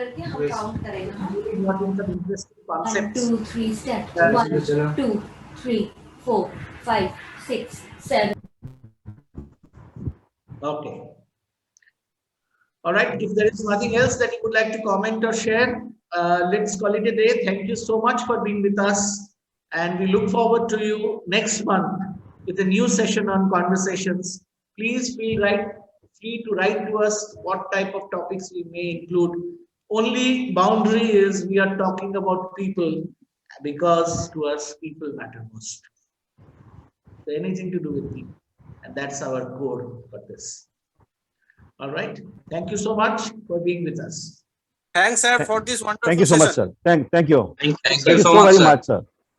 What in some interesting 1, concepts. 2, 3 steps. 1, 2, 3, 4, 5, 6, 7. Okay. All right. If there is nothing else that you would like to comment or share, let's call it a day. Thank you so much for being with us. And we look forward to you next month with a new session on conversations. Please feel free to write to us what type of topics we may include. Only boundary is we are talking about people because to us people matter most. So anything to do with people. And that's our core purpose. All right. Thank you so much for being with us. Thanks, sir, for this wonderful Thank you so much, session. sir. Thank you. Thank you Thank so you so much, very sir. much, sir.